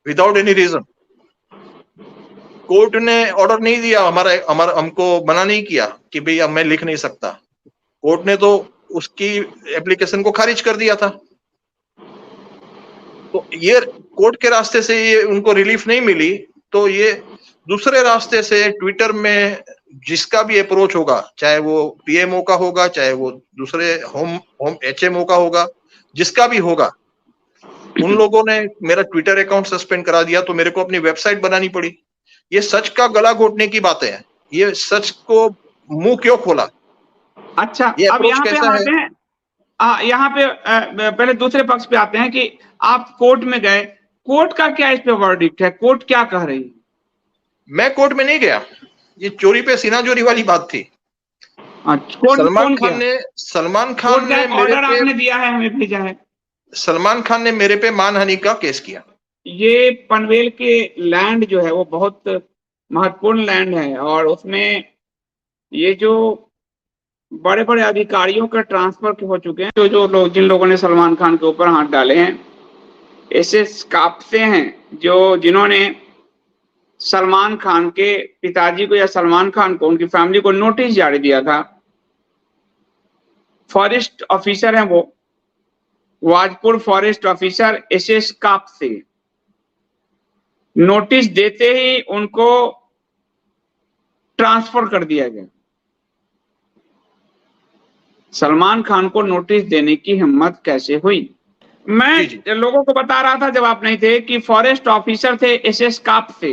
विदाउट एनी रीजन। कोर्ट ने ऑर्डर नहीं दिया, हमारा हमको मना नहीं किया कि भाई अब मैं लिख नहीं सकता। कोर्ट ने तो उसकी एप्लीकेशन को खारिज कर दिया था। तो ये कोर्ट के रास्ते से ये उनको रिलीफ नहीं मिली, तो ये दूसरे रास्ते से ट्विटर में जिसका भी अप्रोच होगा, चाहे वो पीएमओ का होगा, चाहे वो दूसरे होम एचएमओ का होगा, जिसका भी होगा, उन लोगों ने मेरा ट्विटर अकाउंट सस्पेंड करा दिया, तो मेरे को अपनी वेबसाइट बनानी पड़ी। ये सच का गला घोटने की बातें हैं, ये सच को मुंह क्यों खोला? अच्छा, ये अब अप्रोच यहाँ पे कैसा हम है? आते हैं, यहाँ पे पहले दूसरे पक्ष पे आते हैं कि आप कोर्ट में गए, कोर्ट का क्या इस पे वर्डिक्ट है, कोर्ट क्या कह रही है? मैं कोर्ट में नहीं गया, ये चोरी पे सीनाजोरी वाली बात थी। अच्छा, कौन सलमान गया? खान ने कोर्ट का एक मेरे ऑर्डर पे आपने दिया है, हमें भेजा है। सलमान खान ने मेरे पे मानहानि का केस किया। ये पनवेल के लैंड जो है वो बहुत महत्वपूर्ण लैंड है, और उसमें ये जो बड़े बड़े अधिकारियों का ट्रांसफर हो चुके हैं, जो लोग, जिन लोगों ने सलमान खान के ऊपर हाथ डाले हैं, ऐसे कांपते हैं जो जिन्होंने सलमान खान के पिताजी को या सलमान खान को, उनकी फैमिली को नोटिस जारी दिया था। फॉरेस्ट ऑफिसर हैं वो, Vajpur forest officer SS Kapse, notice देते ही उनको ट्रांसफर कर दिया गया। सलमान खान को नोटिस देने की हिम्मत कैसे हुई? मैं लोगों को बता रहा था जब आप नहीं थे कि फॉरेस्ट ऑफिसर थे एसएस कापसे,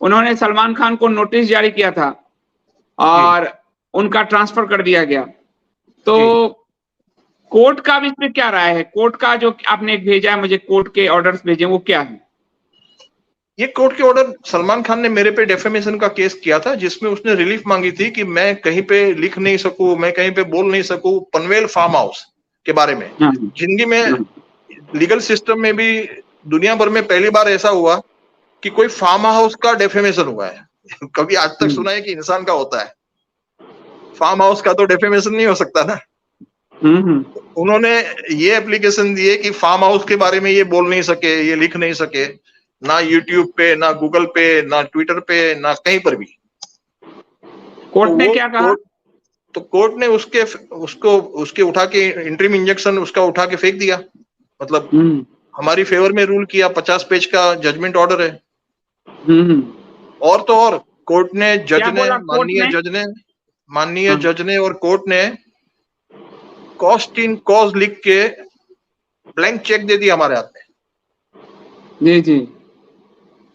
उन्होंने सलमान खान को नोटिस जारी किया था और उनका ट्रांसफर कर दिया गया। तो कोर्ट का भी इसमें क्या राय है? कोर्ट का जो आपने भेजा है मुझे, कोर्ट के ऑर्डर्स भेजे, वो क्या है? ये कोर्ट के ऑर्डर, सलमान खान ने मेरे पे डेफेमेशन का केस किया था, जिसमें उसने रिलीफ मांगी थी कि मैं कहीं पे लिख नहीं सकूं, मैं कहीं पे बोल नहीं सकूं पनवेल फार्म हाउस के बारे में। जिंदगी में लीगल सिस्टम में भी दुनिया भर में पहली बार ऐसा हुआ कि कोई फार्म हाउस का डेफेमेशन हुआ है। कभी आज तक सुना है कि इंसान का होता है, फार्म हाउस का तो डेफेमेशन नहीं हो सकता ना। उन्होंने ये एप्लीकेशन दिए कि फार्म हाउस के बारे में ये बोल नहीं सके, ये लिख नहीं सके, ना यूट्यूब पे, ना गूगल पे, ना ट्विटर पे, ना कहीं पर भी। कोर्ट ने क्या कहा? तो कोर्ट ने उसके उठा के इंटरिम इंजेक्शन उसका उठा के फेंक दिया। मतलब हमारी फेवर में रूल किया, 50 पेज का जजमेंट ऑर्डर है। और तो और कोर्ट ने, माननीय जज ने और कोर्ट ने कॉस्ट इन कॉज लिख के ब्लैंक चेक दे दिया हमारे हाथ में। जी।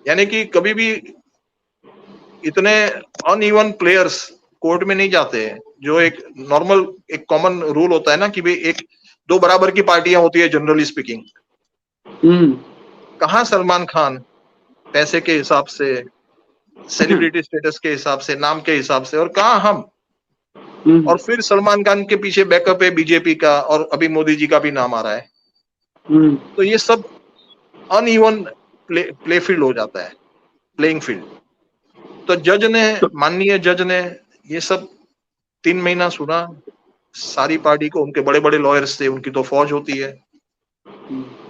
यानी कि कभी भी इतने अनइवन प्लेयर्स कोर्ट में नहीं जाते हैं, जो एक नॉर्मल, एक कॉमन रूल होता है ना कि भाई एक दो बराबर की पार्टियां होती है जनरली स्पीकिंग। कहाँ सलमान खान पैसे के हिसाब से, सेलिब्रिटी स्टेटस के हिसाब से, नाम के हिसाब से, और कहाँ हम। और फिर सलमान खान के पीछे बैकअप है बीजेपी का, और अभी मोदी जी का भी नाम आ रहा है। तो ये सब अनइवन प्ले फील्ड हो जाता है, प्लेइंग फील्ड। तो माननीय जज ने ये सब 3 महीना सुना, सारी पार्टी को, उनके बड़े बड़े लॉयर्स थे, उनकी तो फौज होती है,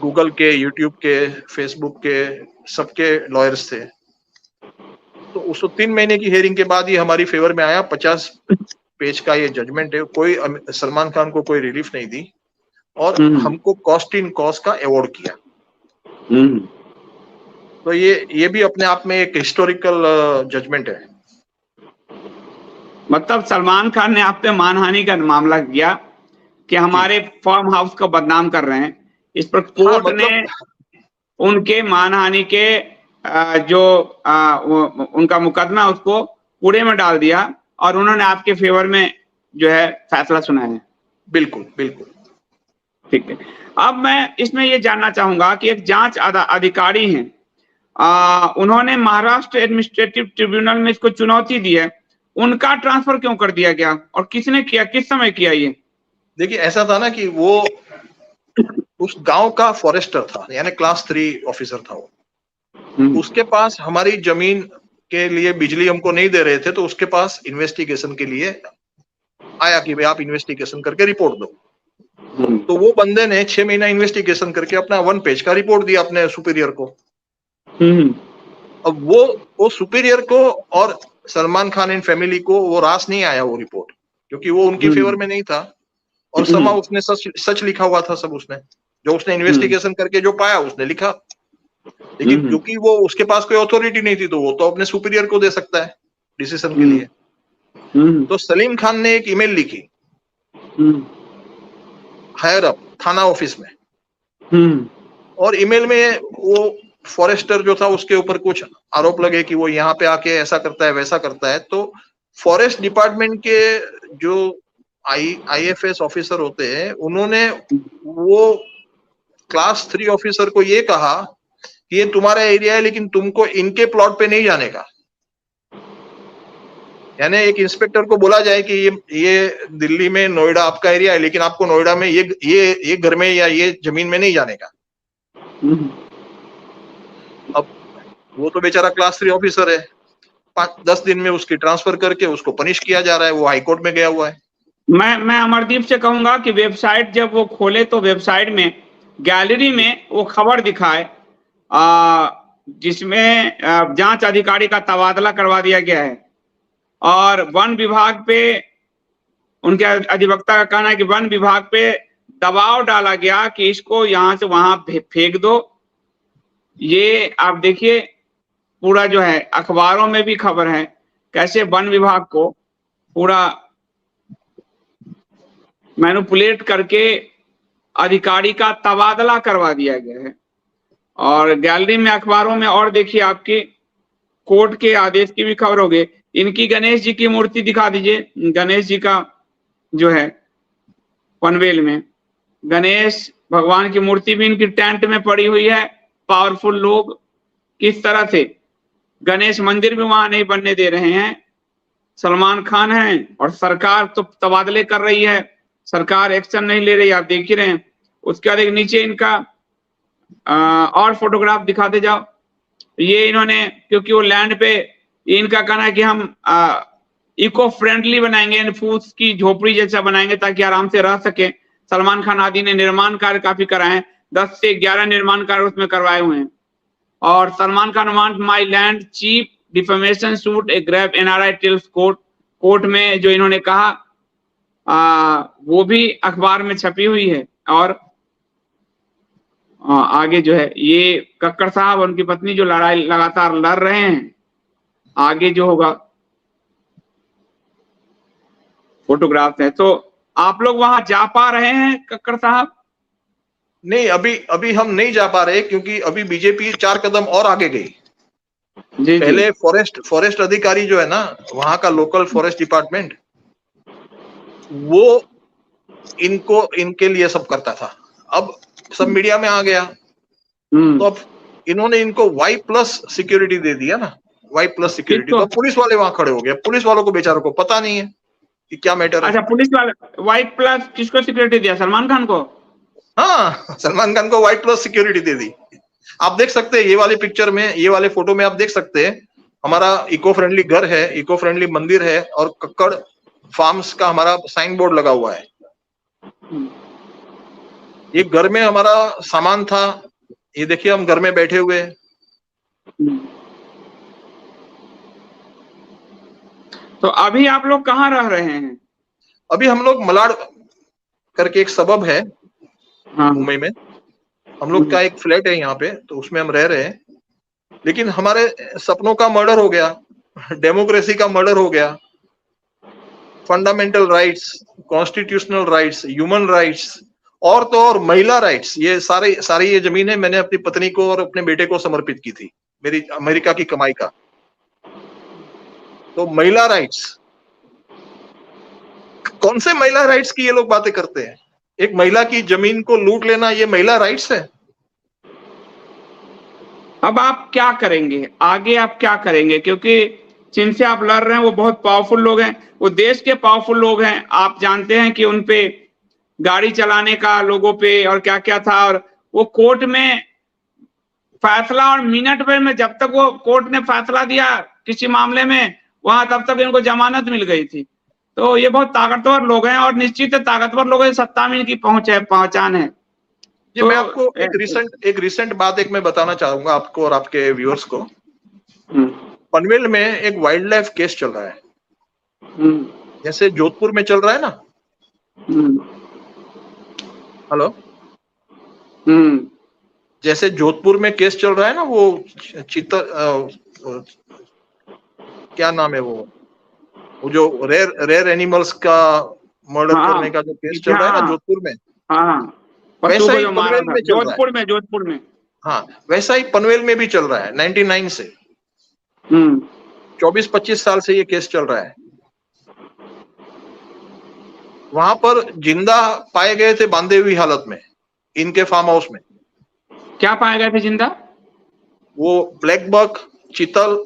गूगल के, यूट्यूब के, फेसबुक के, सबके लॉयर्स थे। तो उसको 3 महीने की हियरिंग के बाद ये हमारी फेवर में आया। 50 पेज का ये जजमेंट है। कोई सलमान खान को कोई रिलीफ नहीं दी, और हमको कॉस्ट इन कॉज का अवार्ड किया। तो ये भी अपने आप में एक हिस्टोरिकल जजमेंट है। मतलब सलमान खान ने आप पे मानहानि का मामला किया कि हमारे फार्म हाउस को बदनाम कर रहे हैं। इस पर कोर्ट ने उनके मानहानि के जो उनका मुकदमा, उसको कूड़े में डाल दिया, और उन्होंने आपके फेवर में जो है फैसला सुनाया है। बिल्कुल बिल्कुल ठीक है। अब मैं इसमें ये जानना चाहूंगा कि एक जांच अधिकारी हैं, उन्होंने महाराष्ट्र एडमिनिस्ट्रेटिव ट्रिब्यूनल में इसको चुनौती दी है, उनका ट्रांसफर क्यों कर दिया गया और किसने किया, किस समय किया? ये देखिए, ऐसा था ना कि वो उस गांव का फॉरेस्टर था, यानी क्लास 3 ऑफिसर था वो। उसके पास हमारी जमीन के लिए बिजली हमको नहीं दे रहे थे, तो उसके पास इन्वेस्टिगेशन के लिए आया कि भाई आप इन्वेस्टिगेशन करके रिपोर्ट दो। तो वो बंदे ने 6 महीना इन्वेस्टिगेशन करके अपना 1 पेज का रिपोर्ट दिया अपने सुपीरियर को। अब वो सुपीरियर को और सलमान खान एंड फैमिली को वो रास नहीं आया वो रिपोर्ट, क्योंकि वो उनकी फेवर में नहीं था। और समा उसने सच लिखा हुआ था सब, उसने जो उसने इन्वेस्टिगेशन करके जो पाया उसने लिखा। लेकिन क्योंकि वो उसके पास कोई अथॉरिटी नहीं थी, तो वो तो अपने सुपीरियर को दे सकता है डिसीजन के लिए। तो सलीम खान ने एक ईमेल लिखी हायर अप थाना ऑफिस में, और ईमेल में वो फॉरेस्टर जो था उसके ऊपर कुछ आरोप लगे कि वो यहाँ पे आके ऐसा करता है वैसा करता है। तो फॉरेस्ट डिपार्टमेंट के जो IFS ऑफिसर होते हैं, उन्होंने वो क्लास 3 ऑफिसर को ये कहा कि ये तुम्हारा एरिया है, लेकिन तुमको इनके प्लॉट पे नहीं जाने का। यानी एक इंस्पेक्टर को बोला जाए कि ये दिल्ली में नोएडा आपका एरिया है, लेकिन आपको नोएडा में ये घर में या ये जमीन में नहीं जाने का। अब वो तो बेचारा क्लास 3 ऑफिसर है, 5-10 दिन में उसकी ट्रांसफर करके उसको पनिश किया जा रहा है, वो हाईकोर्ट में गया हुआ है। मैं अमरदीप से कहूंगा कि वेबसाइट जब वो खोले तो वेबसाइट में गैलरी में वो खबर दिखाए जिसमें जांच अधिकारी का तबादला करवा दिया गया है, और वन विभाग पे उनके अधिवक्ता का कहना है कि वन विभाग पे दबाव डाला गया कि इसको यहां से वहां फेंक दो। ये आप देखिए पूरा जो है अखबारों में भी खबर है कैसे वन विभाग को पूरा मैनिपुलेट करके अधिकारी का तबादला करवा दिया गया है। और गैलरी में अखबारों में और देखिए आपके कोर्ट के आदेश की भी खबर होगी। इनकी गणेश जी की मूर्ति दिखा दीजिए, गणेश जी का जो है पनवेल में गणेश भगवान की मूर्ति भी इनकी टेंट में पड़ी हुई है। पावरफुल लोग किस तरह से गणेश मंदिर भी वहां नहीं बनने दे रहे हैं। सलमान खान है और सरकार तो तबादले कर रही है, सरकार एक्शन नहीं ले रही, आप देख ही रहे हैं। उसके बाद एक नीचे इनका और फोटोग्राफ दिखाते जाओ। ये इन्होंने क्योंकि वो लैंड पे इनका कहना है कि हम इको फ्रेंडली बनाएंगे, फूस की झोपड़ी जैसा बनाएंगे ताकि आराम से रह सके। सलमान खान आदि ने निर्माण कार्य काफी कराए हैं, 10 से 11 निर्माण कार्य उसमें करवाए हुए हैं। और Salman Khan want my land cheap defamation suit a grave NRI tells court में जो इन्होंने कहा वो भी अखबार में छपी हुई है। और आगे जो है ये कक्कड़ साहब और उनकी पत्नी जो लड़ाई लगातार लड़ रहे हैं, आगे जो होगा फोटोग्राफ है। तो आप लोग वहां जा पा रहे हैं कक्कड़ साहब? नहीं, अभी हम नहीं जा पा रहे, क्योंकि अभी बीजेपी 4 कदम और आगे गई। पहले फॉरेस्ट अधिकारी जो है ना, वहां का लोकल फॉरेस्ट डिपार्टमेंट, वो इनके लिए सब करता था। अब सब मीडिया में आ गया, तो अब इन्होंने इनको Y+ सिक्योरिटी दे दिया ना, Y+ सिक्योरिटी। तो पुलिस वाले वहां खड़े हो गए। पुलिस वालों को बेचारों को पता नहीं है कि क्या मैटर है। अच्छा, पुलिस वाले Y+ किसको सिक्योरिटी दिया? सलमान खान को? हाँ, सलमान खान को Y+ सिक्योरिटी दे दी। आप देख सकते हैं ये वाले पिक्चर में, ये वाले फोटो में आप देख सकते हैं हमारा इको फ्रेंडली घर है, इको फ्रेंडली मंदिर है, और कक्कड़ फार्म्स का हमारा साइन बोर्ड लगा हुआ है। ये घर में हमारा सामान था, ये देखिए हम घर में बैठे हुए हैं। तो अभी आप लोग कहाँ रह रहे हैं? अभी हम लोग मलाड करके एक सबब है मुंबई में, हम लोग का एक फ्लैट है यहाँ पे, तो उसमें हम रह रहे हैं। लेकिन हमारे सपनों का मर्डर हो गया, डेमोक्रेसी का मर्डर हो गया, fundamental rights, constitutional rights, human rights, और तो और महिला राइट्स, ये सारी ये जमीन है मैंने अपनी पत्नी को और अपने बेटे को समर्पित की थी, मेरी अमेरिका की कमाई का। तो महिला राइट्स, कौन से महिला राइट्स की ये लोग बातें करते हैं? एक महिला की जमीन को लूट लेना ये महिला राइट्स है? अब आप क्या करेंगे आगे? आप क्या करेंगे? क्योंकि जिनसे आप लड़ रहे हैं वो बहुत पावरफुल लोग हैं, वो देश के पावरफुल लोग हैं। आप जानते हैं कि उनपे गाड़ी चलाने का लोगों पे और क्या क्या था, और वो कोर्ट में फैसला, और मिनट भर में जब तक वो कोर्ट ने फैसला दिया किसी मामले में, वहां तब तक इनको जमानत मिल गई थी। तो ये बहुत ताकतवर लोग हैं, और निश्चित है ताकतवर लोगों की सत्ता में इनकी पहचान है। ये तो मैं आपको एक रिसेंट बात मैं बताना चाहूंगा आपको और आपके व्यूअर्स को। पनवेल में एक वाइल्ड लाइफ केस चल रहा है, जैसे जोधपुर में चल रहा है ना। हेलो, जैसे जोधपुर में केस चल रहा है ना, वो क्या नाम है वो जो रेयर एनिमल्स का मर्डर करने का जो केस चल रहा है ना जोधपुर में, वैसा ही पनवेल में चल रहा है। जोधपुर में हाँ, वैसा ही पनवेल में भी चल रहा है। 99 से 24-25 साल से ये केस चल रहा है। वहां पर जिंदा पाए गए थे बांधे हुई हालत में, इनके फार्म हाउस में। क्या पाए गए थे जिंदा? वो ब्लैक बक, चीतल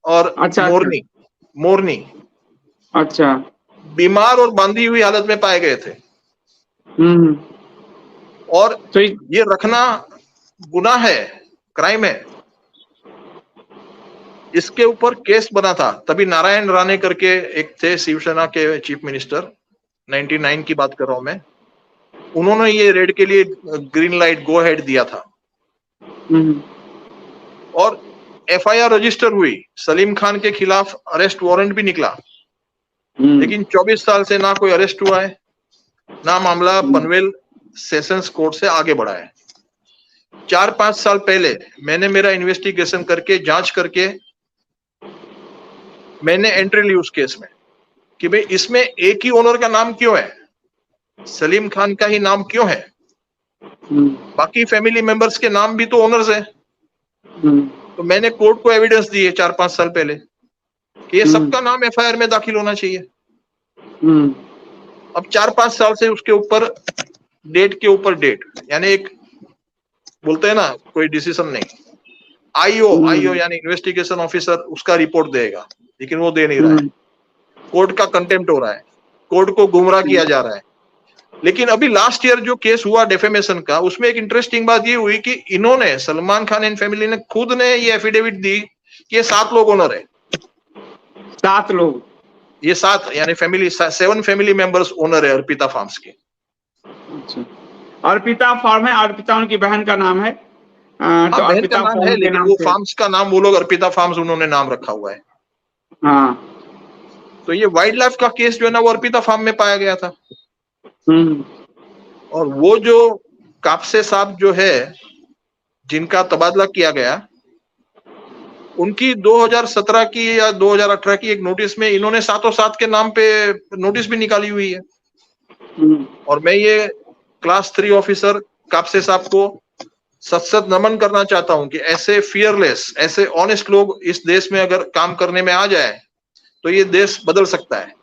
और मोरनी अच्छा, बीमार और बांधी हुई हालत में पाए गए थे। और तो ये रखना गुनाह है, क्राइम है। इसके ऊपर केस बना था। तभी नारायण राणे करके एक थे शिवसेना के चीफ मिनिस्टर, 99 की बात कर रहा हूं मैं। उन्होंने ये रेड के लिए ग्रीन लाइट, गो हेड दिया था। और एफआईआर रजिस्टर हुई, सलीम खान के खिलाफ अरेस्ट वारंट भी निकला। लेकिन 24 साल से ना कोई अरेस्ट हुआ है, ना मामला पनवेल सेशंस कोर्ट से आगे बढ़ा है। 4-5 साल पहले मैंने मेरा इन्वेस्टिगेशन करके, जांच करके मैंने एंट्री ली उस केस में कि भाई इसमें एक ही ओनर का नाम क्यों है, सलीम खान का ही नाम क्यों है, बाकी फैमिली मेंबर्स के नाम भी तो ओनर्स है। तो मैंने कोर्ट को एविडेंस दिए 4-5 साल पहले कि ये सबका नाम एफआईआर में दाखिल होना चाहिए। अब 4-5 साल से उसके ऊपर डेट के ऊपर डेट, यानी एक बोलते हैं ना कोई डिसीजन नहीं। आईओ यानी इन्वेस्टिगेशन ऑफिसर उसका रिपोर्ट देगा, लेकिन वो दे नहीं रहा है। कोर्ट का कंटेम्प्ट हो रहा है, कोर्ट को गुमराह किया जा रहा है। लेकिन अभी लास्ट ईयर जो केस हुआ डेफेमेशन का, उसमें एक इंटरेस्टिंग बात ये हुई कि इन्होंने, सलमान खान एंड फैमिली ने खुद ने ये एफिडेविट दी कि ये 7 लोग ओनर है। 7 लोग, ये 7 यानी 7 फैमिली मेंबर्स ओनर है अर्पिता फार्म्स के। अच्छा, अर्पिता फार्म है, अर्पिता उनकी बहन का नाम है। तो अर्पिता नाम है, लेकिन वो फार्म्स का नाम वो लोग अर्पिता फार्म्स उन्होंने नाम रखा हुआ है। हाँ, तो ये वाइल्ड लाइफ का केस जो है ना, वो अर्पिता फार्म में पाया गया था। और वो जो कापसे साहब जो है, जिनका तबादला किया गया, उनकी 2017 की या 2018 की एक नोटिस में इन्होंने 7 के नाम पे नोटिस भी निकाली हुई है। और मैं ये क्लास 3 ऑफिसर कापसे साहब को सत नमन करना चाहता हूं कि ऐसे फियरलेस, ऐसे ऑनेस्ट लोग इस देश में अगर काम करने में आ जाए तो ये देश बदल सकता है।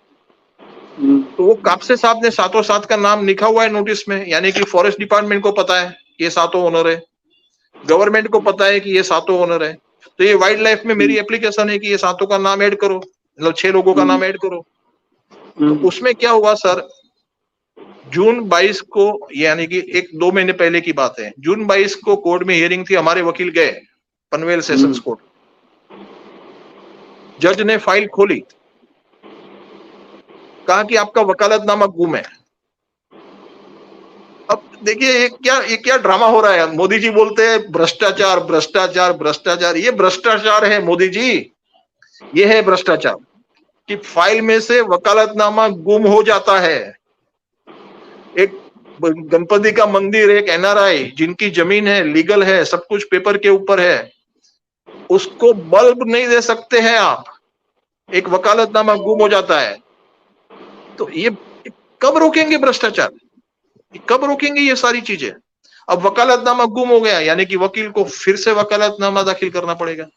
तो वो कापसे साहब ने 7 का नाम लिखा हुआ है नोटिस में, यानी कि फॉरेस्ट डिपार्टमेंट को पता है कि ये 7 ओनर है, गवर्नमेंट को पता है कि ये 7 ओनर है। तो ये वाइल्ड लाइफ में मेरी एप्लीकेशन है कि ये 7 का नाम ऐड करो, मतलब 6 लोगों का नाम ऐड करो। तो उसमें क्या हुआ सर, जून 22 को, यानी कि 1-2 महीने पहले की बात है, जून 22 को कोर्ट में हियरिंग थी। हमारे वकील गए पनवेल सेशंस कोर्ट, जज ने फाइल खोली, कहा कि आपका वकालतनामा गुम है। अब देखिए ये क्या ड्रामा हो रहा है। मोदी जी बोलते हैं भ्रष्टाचार भ्रष्टाचार भ्रष्टाचार। ये भ्रष्टाचार है मोदी जी, ये है भ्रष्टाचार कि फाइल में से वकालतनामा गुम हो जाता है। एक गणपति का मंदिर, एक एनआरआई जिनकी जमीन है, लीगल है, सब कुछ पेपर के ऊपर है, उसको बल्ब नहीं दे सकते हैं आप, एक वकालतनामा गुम हो जाता है। तो ये कब रोकेंगे भ्रष्टाचार, कब रोकेंगे ये सारी चीजें। अब वकालतनामा गुम हो गया, यानी कि वकील को फिर से वकालतनामा दाखिल करना पड़ेगा।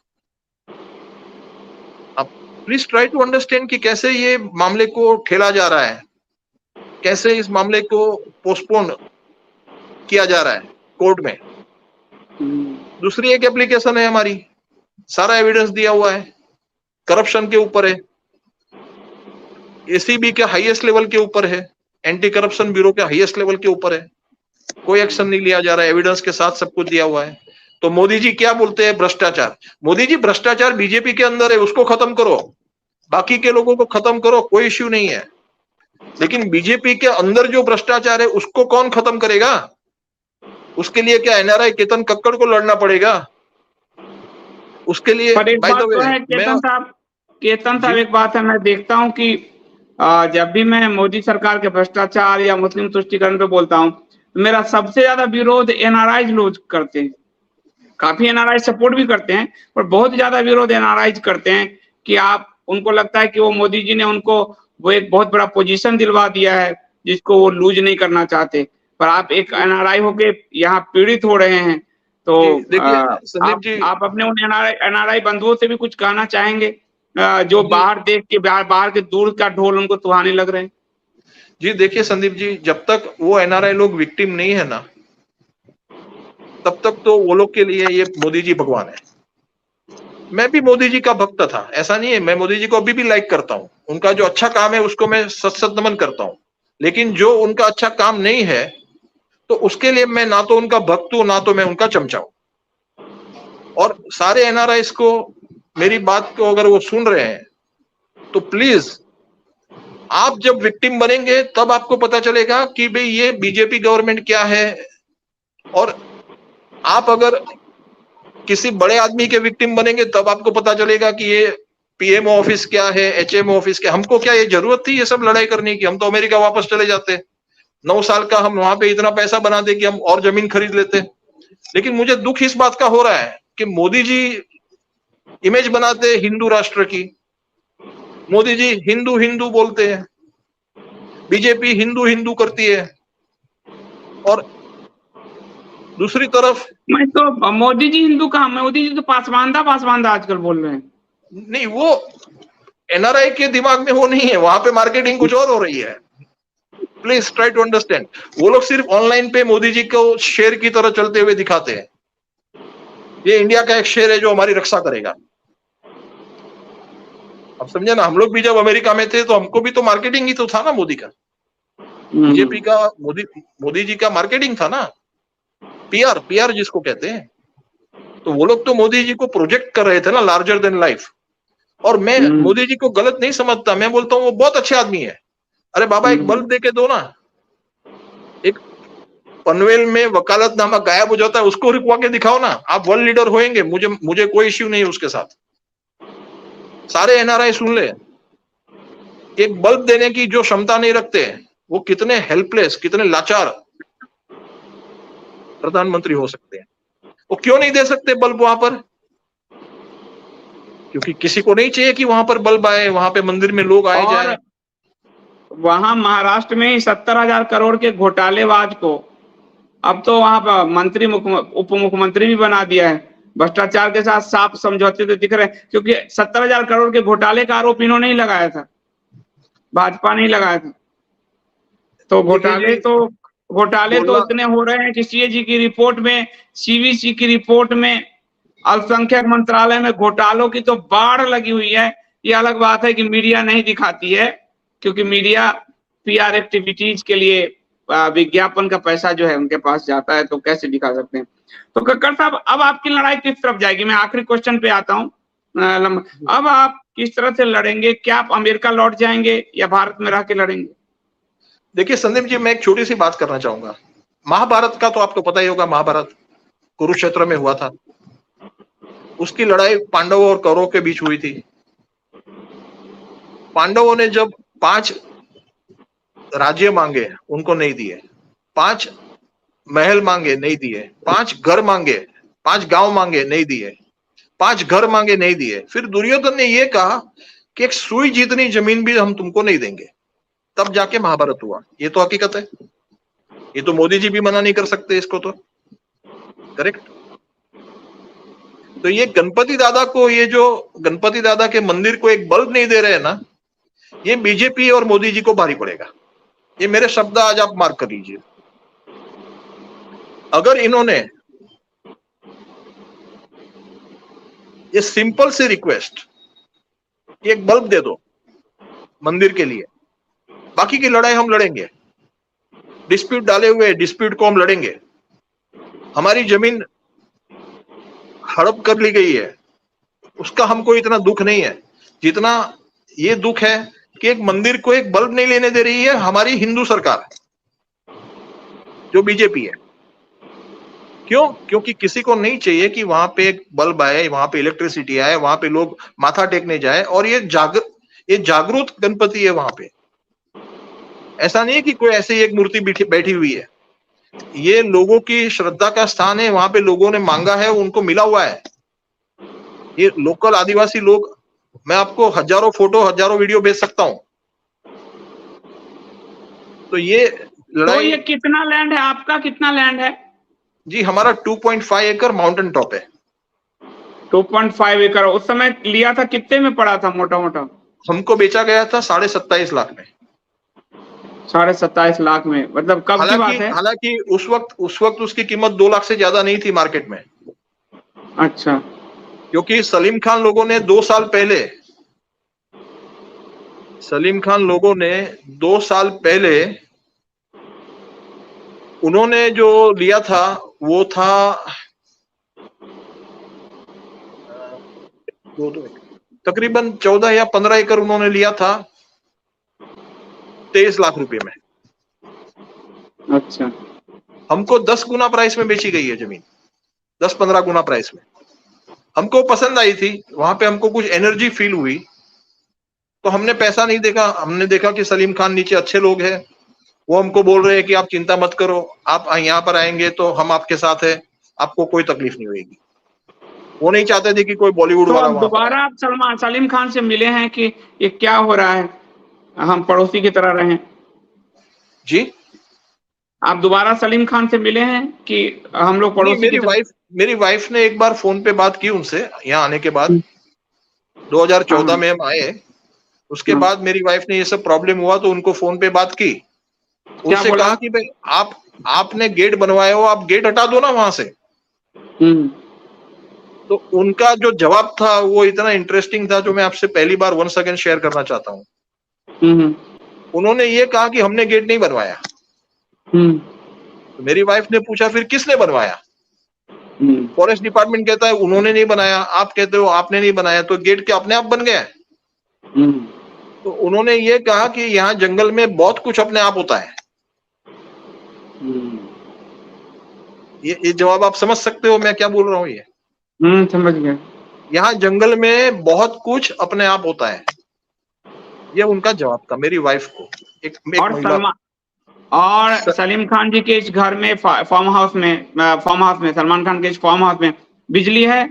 अब प्लीज ट्राई टू अंडरस्टैंड कि कैसे ये मामले को ठेला जा रहा है, कैसे इस मामले को पोस्टपोन किया जा रहा है कोर्ट में। दूसरी एक एप्लीकेशन है हमारी, सारा एविडेंस दिया हुआ है, करप्शन के ऊपर है, एसीबी के हाईएस्ट लेवल के ऊपर है, एंटी करप्शन ब्यूरो के हाईएस्ट लेवल के ऊपर है, कोई एक्शन नहीं लिया जा रहा है, एविडेंस के साथ सब कुछ दिया हुआ है। तो मोदी जी क्या बोलते हैं, भ्रष्टाचार। मोदी जी भ्रष्टाचार बीजेपी के अंदर है, उसको खत्म करो, बाकी के लोगों को खत्म करो, कोई इश्यू नहीं है, लेकिन बीजेपी के अंदर जो भ्रष्टाचार है उसको कौन खत्म करेगा? उसके लिए क्या एनआरआई केतन कक्कड़ को लड़ना पड़ेगा? उसके लिए पर एक बाय बात द तो वे है केतन साहब, जी एक बात है, मैं देखता हूँ कि जब भी मैं मोदी सरकार के भ्रष्टाचार या मुस्लिम तुष्टीकरण पे बोलता हूँ, तो मेरा सबसे ज्यादा विरोध एनआरआई लोग करते हैं। काफी एनआरआई सपोर्ट भी करते हैं, पर बहुत ज्यादा विरोध एनआरआई करते हैं कि आप, उनको लगता है कि वो मोदी जी ने उनको वो एक बहुत बड़ा पोजीशन दिलवा दिया है जिसको वो लूज नहीं करना चाहते। पर आप एक एनआरआई होके यहाँ पीड़ित हो रहे हैं, तो जी देखिए संदीप जी, आप अपने उन एनआरआई बंधुओं से भी कुछ कहना चाहेंगे जो जी बाहर देख के बाहर के दूर का ढोल उनको सुहाने लग रहे हैं? जी देखिए संदीप जी, जब तक वो एनआरआई लोग विक्टिम नहीं है ना, तब तक तो वो लोग के लिए ये मोदी जी भगवान है। मैं भी मोदी जी का भक्त था, ऐसा नहीं है, मैं मोदी जी को अभी भी लाइक करता हूँ, उनका जो अच्छा काम है उसको मैं सत सत नमन करता हूँ, लेकिन जो उनका अच्छा काम नहीं है तो उसके लिए मैं ना तो उनका भक्त हूं ना तो मैं उनका चमचा हूं। और सारे एनआरआईस को, मेरी बात को अगर वो सुन रहे हैं तो प्लीज, आप जब विक्टिम बनेंगे तब आपको पता चलेगा कि भाई ये बीजेपी गवर्नमेंट क्या है। और आप अगर किसी बड़े आदमी के विक्टिम बनेंगे तब आपको पता चलेगा कि ये पीएमओ ऑफिस क्या है, एचएमओ ऑफिस क्या। हमको क्या ये जरूरत थी ये सब लड़ाई करने की? हम तो अमेरिका वापस चले जाते, 9 साल का हम वहां पे इतना पैसा बना दे कि हम और जमीन खरीद लेते। लेकिन मुझे दुख इस बात का हो रहा है कि मोदी जी इमेज बनाते हिंदू राष्ट्र की, मोदी जी हिंदू हिंदू बोलते हैं, बीजेपी हिंदू हिंदू करती है, और दूसरी तरफ मैं तो मोदी जी हिंदू कहा, मोदी जी तो पासवानदा आजकल बोल रहे हैं। नहीं, वो एनआरआई के दिमाग में वो नहीं है, वहां पे मार्केटिंग कुछ और हो रही है। Please try to understand. वो लोग सिर्फ ऑनलाइन पे मोदी जी को शेर की तरह चलते हुए दिखाते हैं, ये इंडिया का एक शेर है जो हमारी रक्षा करेगा। अब समझे ना, हम लोग भी जब अमेरिका में थे तो हमको भी तो मार्केटिंग ही तो था ना मोदी का, बीजेपी का, मोदी जी का मार्केटिंग था ना, पीआर पीआर जिसको कहते हैं। तो वो लोग तो मोदी जी को प्रोजेक्ट कर रहे थे ना, लार्जर देन लाइफ। और मैं मोदी जी को गलत नहीं समझता, मैं बोलता हूँ वो बहुत अच्छे आदमी है। अरे बाबा एक बल्ब दे के दो ना, एक पनवेल में वकालतनामा गायब हो जाता है उसको रुकवा के दिखाओ ना, आप वर्ल्ड लीडर होएंगे, मुझे कोई इश्यू नहीं है उसके साथ। सारे एनआरआई सुन ले, एक बल्ब देने की जो क्षमता नहीं रखते, वो कितने हेल्पलेस, कितने लाचार प्रधानमंत्री हो सकते हैं। वो क्यों नहीं दे सकते बल्ब वहां पर? क्योंकि किसी को नहीं चाहिए कि वहां पर बल्ब आए, वहां पे मंदिर में लोग आए जाए। वहां महाराष्ट्र में ही 70,000 करोड़ के घोटालेबाज को अब तो वहां पर मंत्री उप मुख्यमंत्री भी बना दिया है। भ्रष्टाचार के साथ साफ समझौते तो दिख रहे हैं, क्योंकि 70,000 करोड़ के घोटाले का आरोप इन्होंने ही लगाया था, भाजपा नहीं लगाया था। तो घोटाले तो इतने हो रहे हैं कि सीएजी की रिपोर्ट में, सीवीसी की रिपोर्ट में, अल्पसंख्यक मंत्रालय में घोटालों की तो बाढ़ लगी हुई है। ये अलग बात है कि मीडिया नहीं दिखाती है, क्योंकि मीडिया पीआर एक्टिविटीज के लिए विज्ञापन का पैसा जो है उनके पास जाता है, तो कैसे दिखा सकते हैं। तो कक्कड़ साहब, अब आपकी लड़ाई किस तरफ जाएगी? मैं आखिरी क्वेश्चन पे आता हूँ। अब आप किस तरह से लड़ेंगे? क्या आप अमेरिका लौट जाएंगे या भारत में रह के लड़ेंगे? देखिए संदीप जी, मैं एक छोटी सी बात करना चाहूंगा। महाभारत का तो आपको पता ही होगा, महाभारत कुरुक्षेत्र में हुआ था। उसकी लड़ाई पांडवों और कौरवों के बीच हुई थी। पांडवों ने जब 5 राज्य मांगे, उनको नहीं दिए। 5 महल मांगे, नहीं दिए। 5 घर मांगे, 5 गांव मांगे, नहीं दिए। 5 घर मांगे, नहीं दिए। फिर दुर्योधन ने यह कहा कि एक सुई जितनी जमीन भी हम तुमको नहीं देंगे। तब जाके महाभारत हुआ। ये तो हकीकत है, ये तो मोदी जी भी मना नहीं कर सकते इसको तो, करेक्ट। तो ये गणपति दादा को, ये जो गणपति दादा के मंदिर को एक बल्ब नहीं दे रहे हैं ना, ये बीजेपी और मोदी जी को भारी पड़ेगा। ये मेरे शब्द आज आप मार्क कर लीजिए। अगर इन्होंने ये सिंपल सी रिक्वेस्ट, एक बल्ब दे दो मंदिर के लिए, बाकी की लड़ाई हम लड़ेंगे, डिस्प्यूट डाले हुए हैं, डिस्प्यूट को हम लड़ेंगे। हमारी जमीन हड़प कर ली गई है, उसका हमको इतना दुख नहीं है जितना ये दुख है कि एक मंदिर को एक बल्ब नहीं लेने दे रही है हमारी हिंदू सरकार, जो बीजेपी है। क्यों? क्योंकि किसी को नहीं चाहिए कि वहां पे एक बल्ब आए, वहां पे इलेक्ट्रिसिटी आए, वहां पे लोग माथा टेकने जाए। और ये जागरूक गणपति है वहां पे। ऐसा नहीं है कि कोई ऐसे ही एक मूर्ति बैठी हुई है। ये लोगों की श्रद्धा का स्थान है, वहां पे लोगों ने मांगा है, उनको मिला हुआ है। ये लोकल आदिवासी लोग, मैं आपको हजारों फोटो, हजारों वीडियो भेज सकता हूं। तो ये लड़ाई। तो ये कितना लैंड है आपका, कितना लैंड है? जी हमारा 2.5 एकड़ माउंटेन टॉप है। 2.5 एकड़। उस समय लिया था कितने में पड़ा था मोटा मोटा? हमको बेचा गया था 27.5 लाख में। 27.5 लाख में? मतलब कब की बात है? हालांकि उस वक्त उसकी कीमत 2 लाख से ज्यादा नहीं थी मार्केट में। अच्छा। क्योंकि सलीम खान लोगों ने 2 साल पहले उन्होंने जो लिया था वो था तकरीबन 14 या 15 एकड़ उन्होंने लिया था 23 लाख रुपए में। अच्छा। हमको 10 गुना प्राइस में बेची गई है जमीन, 10-15 गुना प्राइस में। हमको पसंद आई थी, वहां पे हमको कुछ एनर्जी फील हुई, तो हमने पैसा नहीं देखा। हमने देखा कि सलीम खान नीचे अच्छे लोग हैं, वो हमको बोल रहे हैं कि आप चिंता मत करो, आप यहाँ पर आएंगे तो हम आपके साथ है, आपको कोई तकलीफ नहीं होगी। वो नहीं चाहते थे कि कोई बॉलीवुड तो वाला अब वहां पर दोबारा आप सलीम खान से मिले हैं कि ये क्या हो रहा है, हम पड़ोसी की तरह रहें? जी आप दोबारा सलीम खान से मिले हैं कि हम लोग नहीं, पड़ोसी की तरह? मेरी वाइफ ने एक बार फोन पे बात की उनसे, यहाँ आने के बाद 2014 में हम आए। उसके बाद मेरी वाइफ ने ये सब प्रॉब्लम हुआ तो उनको फोन पे बात की। उनसे कहा कि भाई आपने गेट बनवाए हो, आप गेट हटा दो ना वहां से। तो उनका जो जवाब था वो इतना इंटरेस्टिंग था, जो मैं आपसे पहली बार 1 सेकंड शेयर करना चाहता हूँ। उन्होंने ये कहा कि हमने गेट नहीं बनवाया। तो मेरी वाइफ ने पूछा फिर किसने बनवाया? फॉरेस्ट डिपार्टमेंट कहता है उन्होंने नहीं बनाया, आप कहते हो आपने नहीं बनाया, तो गेट क्या अपने आप बन गया? तो उन्होंने ये कहा कि यहाँ जंगल में बहुत कुछ अपने आप होता है। ये जवाब आप समझ सकते हो मैं क्या बोल रहा हूँ? ये समझ गया। यहाँ जंगल में बहुत कुछ अपने आप होता है। ये उनका जवाब था मेरी वाइफ को, एक महिला। और सलीम खान जी के इस घर में, फार्म हाउस में सलमान खान के इस फार्म हाउस में बिजली है?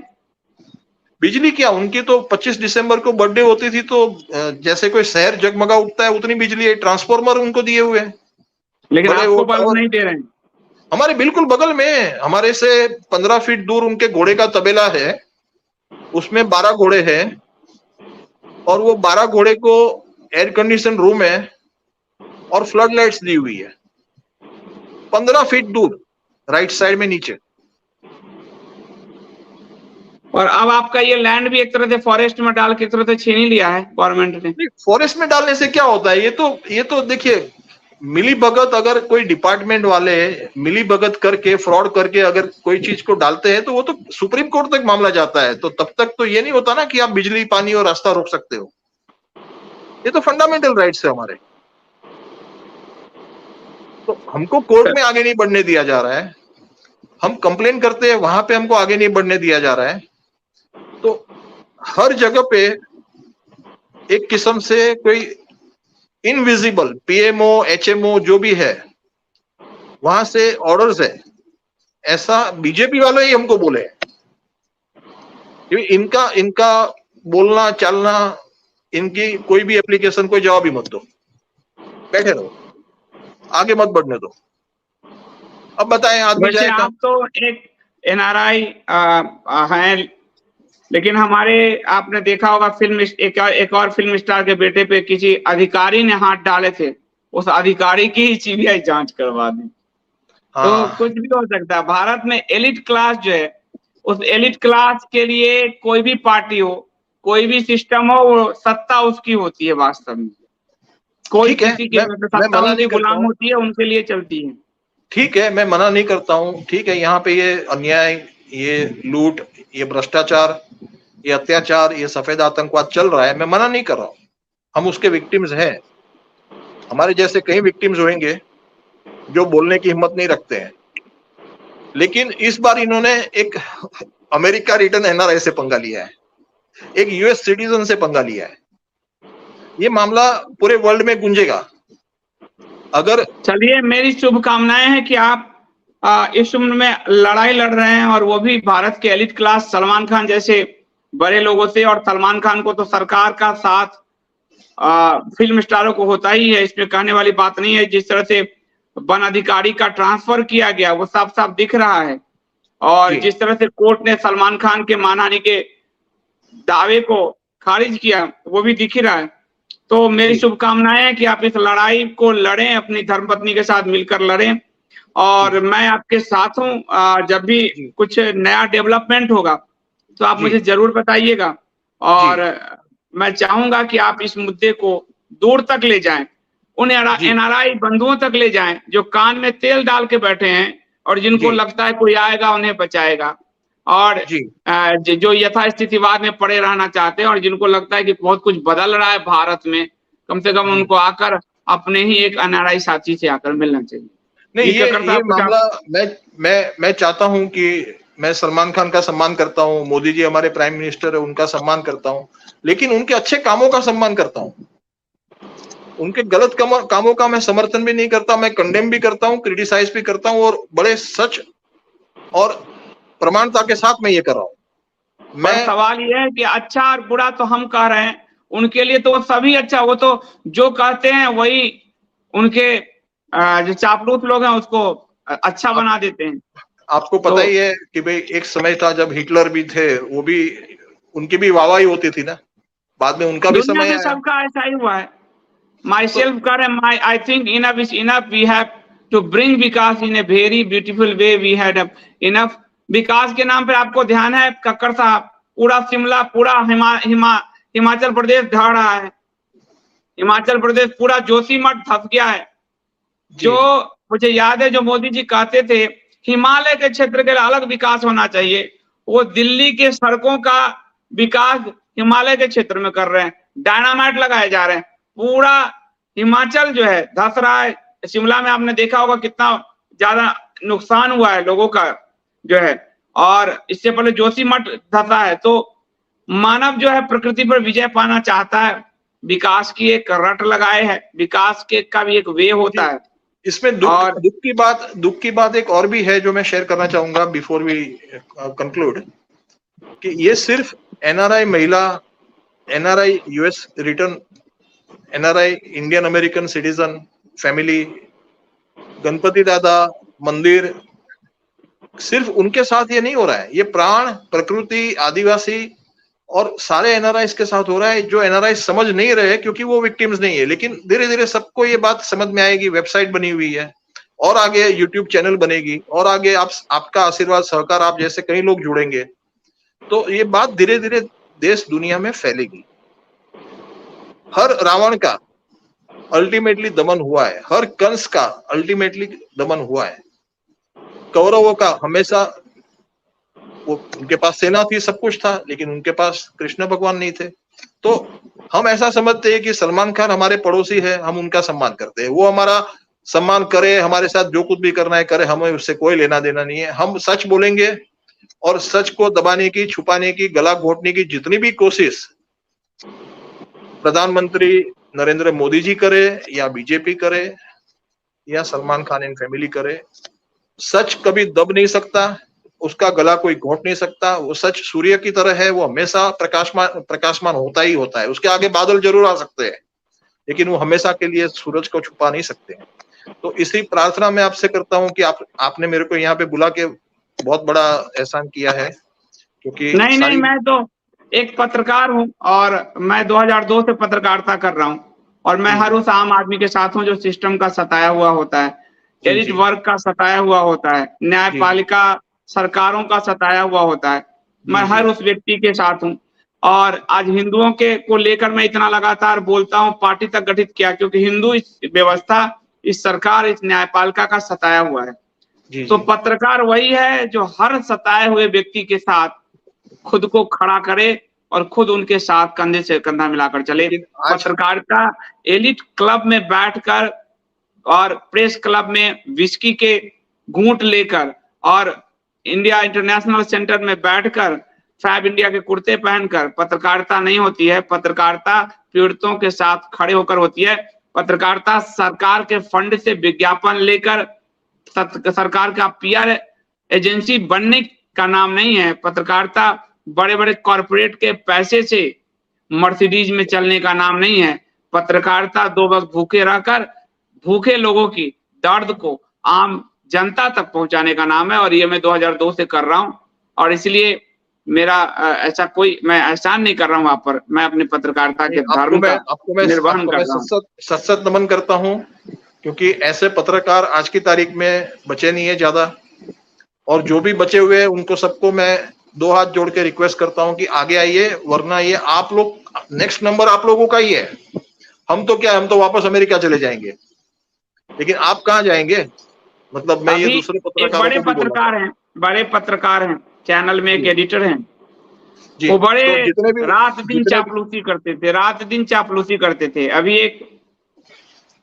बिजली क्या, उनकी तो 25 दिसंबर को बर्थडे होती थी तो जैसे कोई शहर जगमगा उठता है उतनी बिजली है। ट्रांसफार्मर उनको दिए हुए हैं, लेकिन आपको बल्ब नहीं दे रहे हैं? हमारे बिल्कुल बगल में, हमारे से 15 फीट दूर उनके घोड़े का तबेला है, उसमें 12 घोड़े हैं और वो 12 घोड़े को एयर कंडीशन रूम है और फ्लड लाइट्स दी हुई है 15 फीट दूर राइट साइड में नीचे। और अब आपका ये लैंड भी एक तरह से फॉरेस्ट में डाल के एक तरह से छीन ही लिया है गवर्नमेंट ने। फॉरेस्ट में डालने से क्या होता है? ये तो देखिए, मिली भगत, अगर कोई डिपार्टमेंट वाले मिली भगत करके, फ्रॉड करके अगर कोई चीज को डालते हैं तो वो तो सुप्रीम कोर्ट तक मामला जाता है। तो तब तक तो ये नहीं होता ना कि आप बिजली, पानी और रास्ता रोक सकते हो। ये तो फंडामेंटल राइट्स है हमारे। तो हमको कोर्ट में आगे नहीं बढ़ने दिया जा रहा है, हम कंप्लेन करते हैं वहां पे हमको आगे नहीं बढ़ने दिया जा रहा है। तो हर जगह पे एक किस्म से कोई इनविजिबल पीएमओ, एचएमओ जो भी है, वहां से ऑर्डर्स है। ऐसा बीजेपी वाले ही हमको बोले। इनका बोलना चलना, इनकी कोई भी एप्लीकेशन कोई जवाब ही मत दो, बैठे रहो, आगे मत बढ़ने दो। अब बताएं आदमी जाए आप तो एक एनआरआई हैं, लेकिन आपने देखा होगा एक और फिल्म स्टार के बेटे पे किसी अधिकारी ने हाथ डाले थे, उस अधिकारी की ही सीबीआई जांच करवा दी। तो कुछ भी हो सकता है। भारत में एलिट क्लास जो है, उस एलिट क्लास के लिए कोई भी पार्टी हो, कोई भी सिस्टम हो, वो सत्ता उसकी होती है वास्तव में। कोई ठीक है, किसी की मैं सत्ता मना उनकी नहीं करता गुलाम हूँ। होती है, उनके लिए चलती है। ठीक है, मैं मना नहीं करता हूँ। ठीक है, यहाँ पे ये अन्याय, ये लूट, ये भ्रष्टाचार, ये अत्याचार, ये सफेद आतंकवाद चल रहा है, मैं मना नहीं कर रहा हूँ। हम उसके विक्टिम्स हैं। हमारे जैसे कई विक्टिम्स होंगे जो बोलने की हिम्मत नहीं रखते हैं। लेकिन इस बार इन्होंने एक अमेरिका रिटर्न एनआरआई से पंगा लिया है, एक यूएस सिटीजन से पंगा लिया है। ये मामला पूरे वर्ल्ड में गूंजेगा। अगर चलिए, मेरी शुभकामनाएं हैं कि आप इस उम्र में लड़ाई लड़ रहे हैं, और वो भी भारत के एलिट क्लास सलमान खान जैसे बड़े लोगों से। और सलमान खान को तो सरकार का साथ फिल्म स्टारों को होता ही है, इसमें कहने वाली बात नहीं है। जिस तरह से वन अधिकारी का ट्रांसफर किया गया वो साफ साफ दिख रहा है, और जी, जिस तरह से कोर्ट ने सलमान खान के मानहानि के दावे को खारिज किया वो भी दिख ही रहा है। तो मेरी जी, शुभकामनाएं हैं कि आप इस लड़ाई को लड़ें, अपनी धर्मपत्नी के साथ मिलकर लड़ें, जी, और मैं आपके साथ हूं। जब भी जी, कुछ नया डेवलपमेंट होगा तो आप जी, मुझे जरूर बताइएगा। जी, और मैं चाहूंगा कि आप इस मुद्दे को दूर तक ले जाएं, उन जी, एनआरआई बंधुओं तक ले जाएं जो कान में तेल डाल के बैठे हैं, और जिनको जी, लगता है कोई आएगा उन्हें बचाएगा, और जी, जो यथास्थितिवाद में पड़े रहना चाहते हैं, और जिनको लगता है कि बहुत कुछ बदल रहा है भारत में, कम से कम जी। उनको आकर अपने ही एक एनआरआई साथी से आकर मिलना चाहिए। नहीं, जी कक्कड़ ये साहब, कुछ आप? मामला, मैं चाहता हूं कि मैं सलमान खान का सम्मान करता हूं, मोदी जी हमारे प्राइम मिनिस्टर है, उनका सम्मान करता हूं, लेकिन उनके अच्छे कामों का सम्मान करता हूं। उनके गलत कामों का मैं समर्थन भी नहीं करता, मैं कंडेम भी करता हूं, क्रिटिसाइज भी करता हूं, और बड़े सच और प्रमाणता के साथ मैं ये कर रहा हूं। पर मैं सवाल ये है कि अच्छा और बुरा तो हम कह रहे हैं, उनके लिए तो वो सभी अच्छा, वो तो जो कहते हैं वही उनके जो चापलूस लोग हैं उसको अच्छा आप, बना देते हैं। आपको पता तो ही है कि भाई एक समय था जब हिटलर भी थे, वो भी, उनकी भी वाहवाही होती थी ना, बाद में उनका भी दुनिया समय में आया। सबका ऐसा ही हुआ है। माई तो सेल्फ कर my I think enough is enough, we have to bring vikas in a very beautiful way, we had enough. विकास के नाम पे आपको ध्यान है कक्कड़ साहब, पूरा शिमला, पूरा हिमाचल प्रदेश ढह रहा है। हिमाचल प्रदेश पूरा जोशीमठ धस गया है। जी, जो मुझे याद है जो मोदी जी कहते थे हिमालय के क्षेत्र के लिए अलग विकास होना चाहिए, वो दिल्ली के सड़कों का विकास हिमालय के क्षेत्र में कर रहे हैं, डायनामाइट लगाए जा रहे हैं। पूरा हिमाचल जो है धस रहा है। शिमला में आपने देखा होगा कितना ज्यादा नुकसान हुआ है लोगों का जो है, और इससे पहले जोशीमठ धसा है। तो मानव जो है प्रकृति पर विजय पाना चाहता है, विकास की एक रट लगाए है, विकास के का भी एक वे होता जी। है। इसमें और दुख की बात एक और भी है जो मैं शेयर करना चाहूंगा बिफोर वी कंक्लूड, कि ये सिर्फ एनआरआई महिला, NRI US return, NRI Indian American citizen family, Ganpati दादा मंदिर, सिर्फ उनके साथ ये नहीं हो रहा है, ये प्राण, प्रकृति, आदिवासी और सारे एनआरआई के साथ हो रहा है, जो एनआरआई समझ नहीं रहे क्योंकि वो विक्टिम्स नहीं है। लेकिन धीरे धीरे सबको ये बात समझ में आएगी, वेबसाइट बनी हुई है, और आगे यूट्यूब चैनल बनेगी, और आगे आपका आशीर्वाद सहकार, आप जैसे कई लोग जुड़ेंगे, तो ये बात धीरे धीरे देश दुनिया में फैलेगी। हर रावण का अल्टीमेटली दमन हुआ है, हर कंस का अल्टीमेटली दमन हुआ है। कौरवों का हमेशा, वो उनके पास सेना थी, सब कुछ था, लेकिन उनके पास कृष्ण भगवान नहीं थे। तो हम ऐसा समझते हैं कि सलमान खान हमारे पड़ोसी है, हम उनका सम्मान करते हैं, वो हमारा सम्मान करे, हमारे साथ जो कुछ भी करना है करे, हमें उससे कोई लेना देना नहीं है। हम सच बोलेंगे, और सच को दबाने की, छुपाने की, गला घोटने की जितनी भी कोशिश प्रधानमंत्री नरेंद्र मोदी जी करे, या बीजेपी करे, या सलमान खान एंड फैमिली करे, सच कभी दब नहीं सकता, उसका गला कोई घोट नहीं सकता। वो सच सूर्य की तरह है, वो हमेशा प्रकाशमान होता ही होता है। उसके आगे बादल जरूर आ सकते हैं, लेकिन वो हमेशा के लिए सूरज को छुपा नहीं सकते हैं। तो इसी प्रार्थना मैं आपसे करता हूं कि आपने मेरे को यहाँ पे बुला के बहुत बड़ा एहसान किया है, क्योंकि नहीं नहीं, सारी, मैं तो एक पत्रकार हूं, और मैं 2002 से पत्रकारिता कर रहा हूं, और मैं जी, हर उस आम आदमी के साथ हूं जो सिस्टम का सताया हुआ होता है, जी, एलिट जी, वर्ग का सताया हुआ होता है, जी, जी, न्यायपालिका सरकारों का सताया हुआ होता है। मैं जी, जी, हर उस व्यक्ति के साथ हूं और आज हिंदुओं के को लेकर मैं इतना लगातार बोलता हूं, पार्टी तक गठित किया, क्योंकि हिंदू इस व्यवस्था, इस सरकार, इस न्यायपालिका का सताया हुआ है। तो पत्रकार वही है जो हर सताए हुए व्यक्ति के साथ खुद को खड़ा करे और खुद उनके साथ कंधे से कंधा मिलाकर चले। पत्रकारिता एलिट क्लब में बैठकर और प्रेस क्लब में विस्की के घूंट लेकर और इंडिया इंटरनेशनल सेंटर में बैठकर फैब इंडिया के कुर्ते पहनकर पत्रकारिता नहीं होती है। पत्रकारिता पीड़ितों के साथ खड़े होकर होती है। पत्रकारिता सरकार के फंड से विज्ञापन लेकर सरकार का पीआर एजेंसी बनने का नाम नहीं है। पत्रकारिता बड़े बड़े कॉर्पोरेट के पैसे से मर्सिडीज में चलने का नाम नहीं है। पत्रकारिता 2 वक्त भूखे रहकर भूखे लोगों की दर्द को आम जनता तक पहुंचाने का नाम है, और ये मैं 2002 से कर रहा हूं। और इसलिए मेरा ऐसा कोई, मैं एहसान नहीं कर रहा हूं आप पर, मैं अपनी पत्रकारिता के धर्म का निर्वहन कर रहा हूं। सत नमन करता हूं, क्योंकि ऐसे पत्रकार आज की तारीख में बचे नहीं है ज्यादा, और जो भी बचे हुए हैं उनको सबको मैं 2 हाथ जोड़ के रिक्वेस्ट करता हूं कि आगे आइए, वरना ये आप लोग नेक्स्ट नंबर आप लोगों का ही है। हम तो क्या, हम तो वापस अमेरिका चले जाएंगे, लेकिन आप कहाँ जाएंगे? मतलब मैं ये दूसरे पत्रकारों बड़े पत्रकार हैं, बड़े पत्रकार हैं, चैनल में एक एडिटर हैं, वो बड़े तो रात दिन चापलूसी करते थे, रात दिन चापलूसी करते थे। अभी एक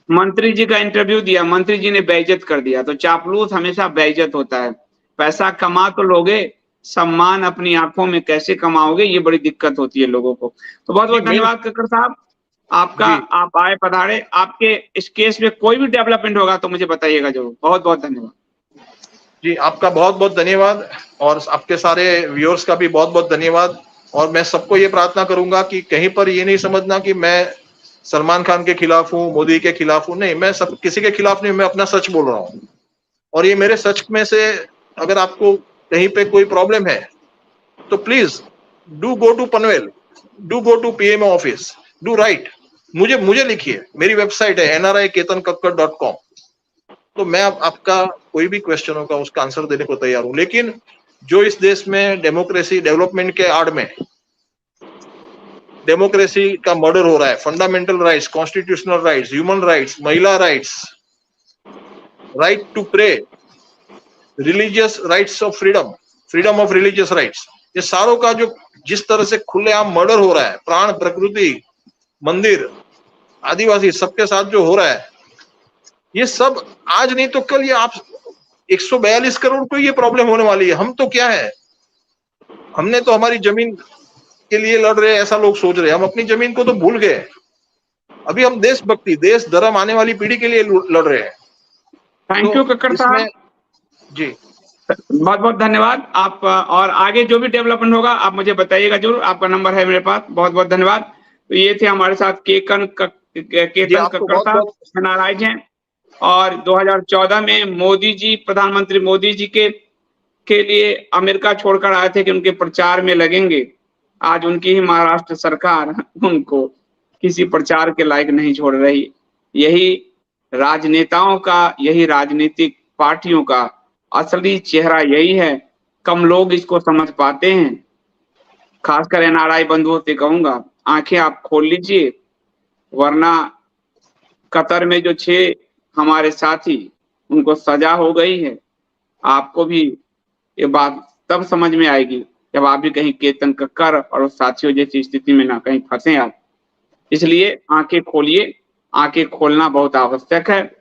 मंत्री जी का इंटरव्यू दिया, मंत्री जी ने बेइज्जत कर दिया। तो चापलूस हमेशा बेइज्जत होता है। पैसा कमा तो लोगे, सम्मान अपनी आंखों में कैसे कमाओगे, ये बड़ी दिक्कत होती है लोगों को। तो बहुत बहुत धन्यवाद कक्कड़ साहब आपका, आप आए पधारे। आपके इस केस में कोई भी डेवलपमेंट होगा तो मुझे बताइएगा जरूर। बहुत बहुत धन्यवाद जी, आपका बहुत बहुत धन्यवाद, और आपके सारे व्यूअर्स का भी बहुत बहुत धन्यवाद। और मैं सबको ये प्रार्थना करूंगा कि कहीं पर ये नहीं समझना कि मैं सलमान खान के खिलाफ हूँ, मोदी के खिलाफ हूँ। नहीं, मैं सब किसी के खिलाफ नहीं, मैं अपना सच बोल रहा हूँ। और ये मेरे सच में से अगर आपको कहीं पे कोई प्रॉब्लम है तो please do go to Panvel, do go to PMO office, do write, मुझे लिखिए। मेरी वेबसाइट है nriketankakkad.com। तो मैं आपका कोई भी क्वेश्चन होगा उसका आंसर देने को तैयार हूं। लेकिन जो इस देश में डेमोक्रेसी डेवलपमेंट के आड़ में डेमोक्रेसी का मर्डर हो रहा है, fundamental rights, constitutional rights, human rights, mahila rights, right to pray, religious rights of freedom, freedom of religious rights, ये सारों का जो जिस तरह से खुलेआम मर्डर हो रहा है, प्राण, प्रकृति, मंदिर, आदिवासी, सबके साथ जो हो रहा है, ये सब आज नहीं तो कल ये आप 142 करोड़ को ये प्रॉब्लम होने वाली है। हम तो क्या है, हमने तो हमारी जमीन के लिए लड़ रहे हैं ऐसा लोग सोच रहे हैं। हम अपनी जमीन को तो भूल गए। अभी हम देशभक्ति, देश धर्म, आने वाली पीढ़ी के लिए लड़ रहे हैं। थैंक यू कक्कड़ साहब जी, बहुत बहुत धन्यवाद। आप और आगे जो भी डेवलपमेंट होगा आप मुझे बताइएगा जरूर। आपका नंबर है मेरे पास। बहुत बहुत धन्यवाद। तो ये थे हमारे साथ केतन कक्कड़ साहब, एनआरआई हैं, और 2014 में मोदी जी, प्रधानमंत्री मोदी जी के लिए अमेरिका छोड़कर आए थे कि उनके प्रचार में लगेंगे। आज उनकी ही महाराष्ट्र सरकार उनको किसी प्रचार के लायक नहीं छोड़ रही। यही राजनेताओं का, यही राजनीतिक पार्टियों का असली चेहरा यही है। कम लोग इसको समझ पाते हैं। खासकर एनआरआई बंधुओं से कहूंगा, आंखें आप खोल लीजिए, वरना कतर में जो 6 हमारे साथी, उनको सजा हो गई है। आपको भी ये बात तब समझ में आएगी जब आप भी कहीं केतन कक्कड़ और उस साथियों जैसी स्थिति में ना कहीं फंसे आप। इसलिए आंखें खोलिए, आंखें खोलना बहुत आवश्यक है।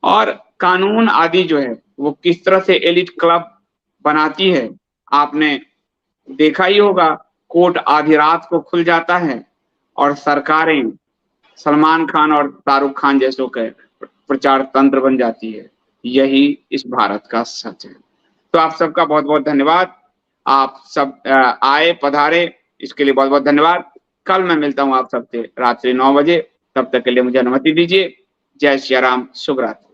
और कानून आदि जो है वो किस तरह से एलिट क्लब बनाती है, आपने देखा ही होगा। कोर्ट आधी रात को खुल जाता है और सरकारें सलमान खान और शाहरुख खान जैसों के प्रचार तंत्र बन जाती है। यही इस भारत का सच है। तो आप सबका बहुत बहुत धन्यवाद। आप सब आए पधारे, इसके लिए बहुत बहुत धन्यवाद। कल मैं मिलता हूं आप सबसे रात्रि 9 बजे। तब तक के लिए मुझे अनुमति दीजिए। जय श्री राम, शुभ रात्रि।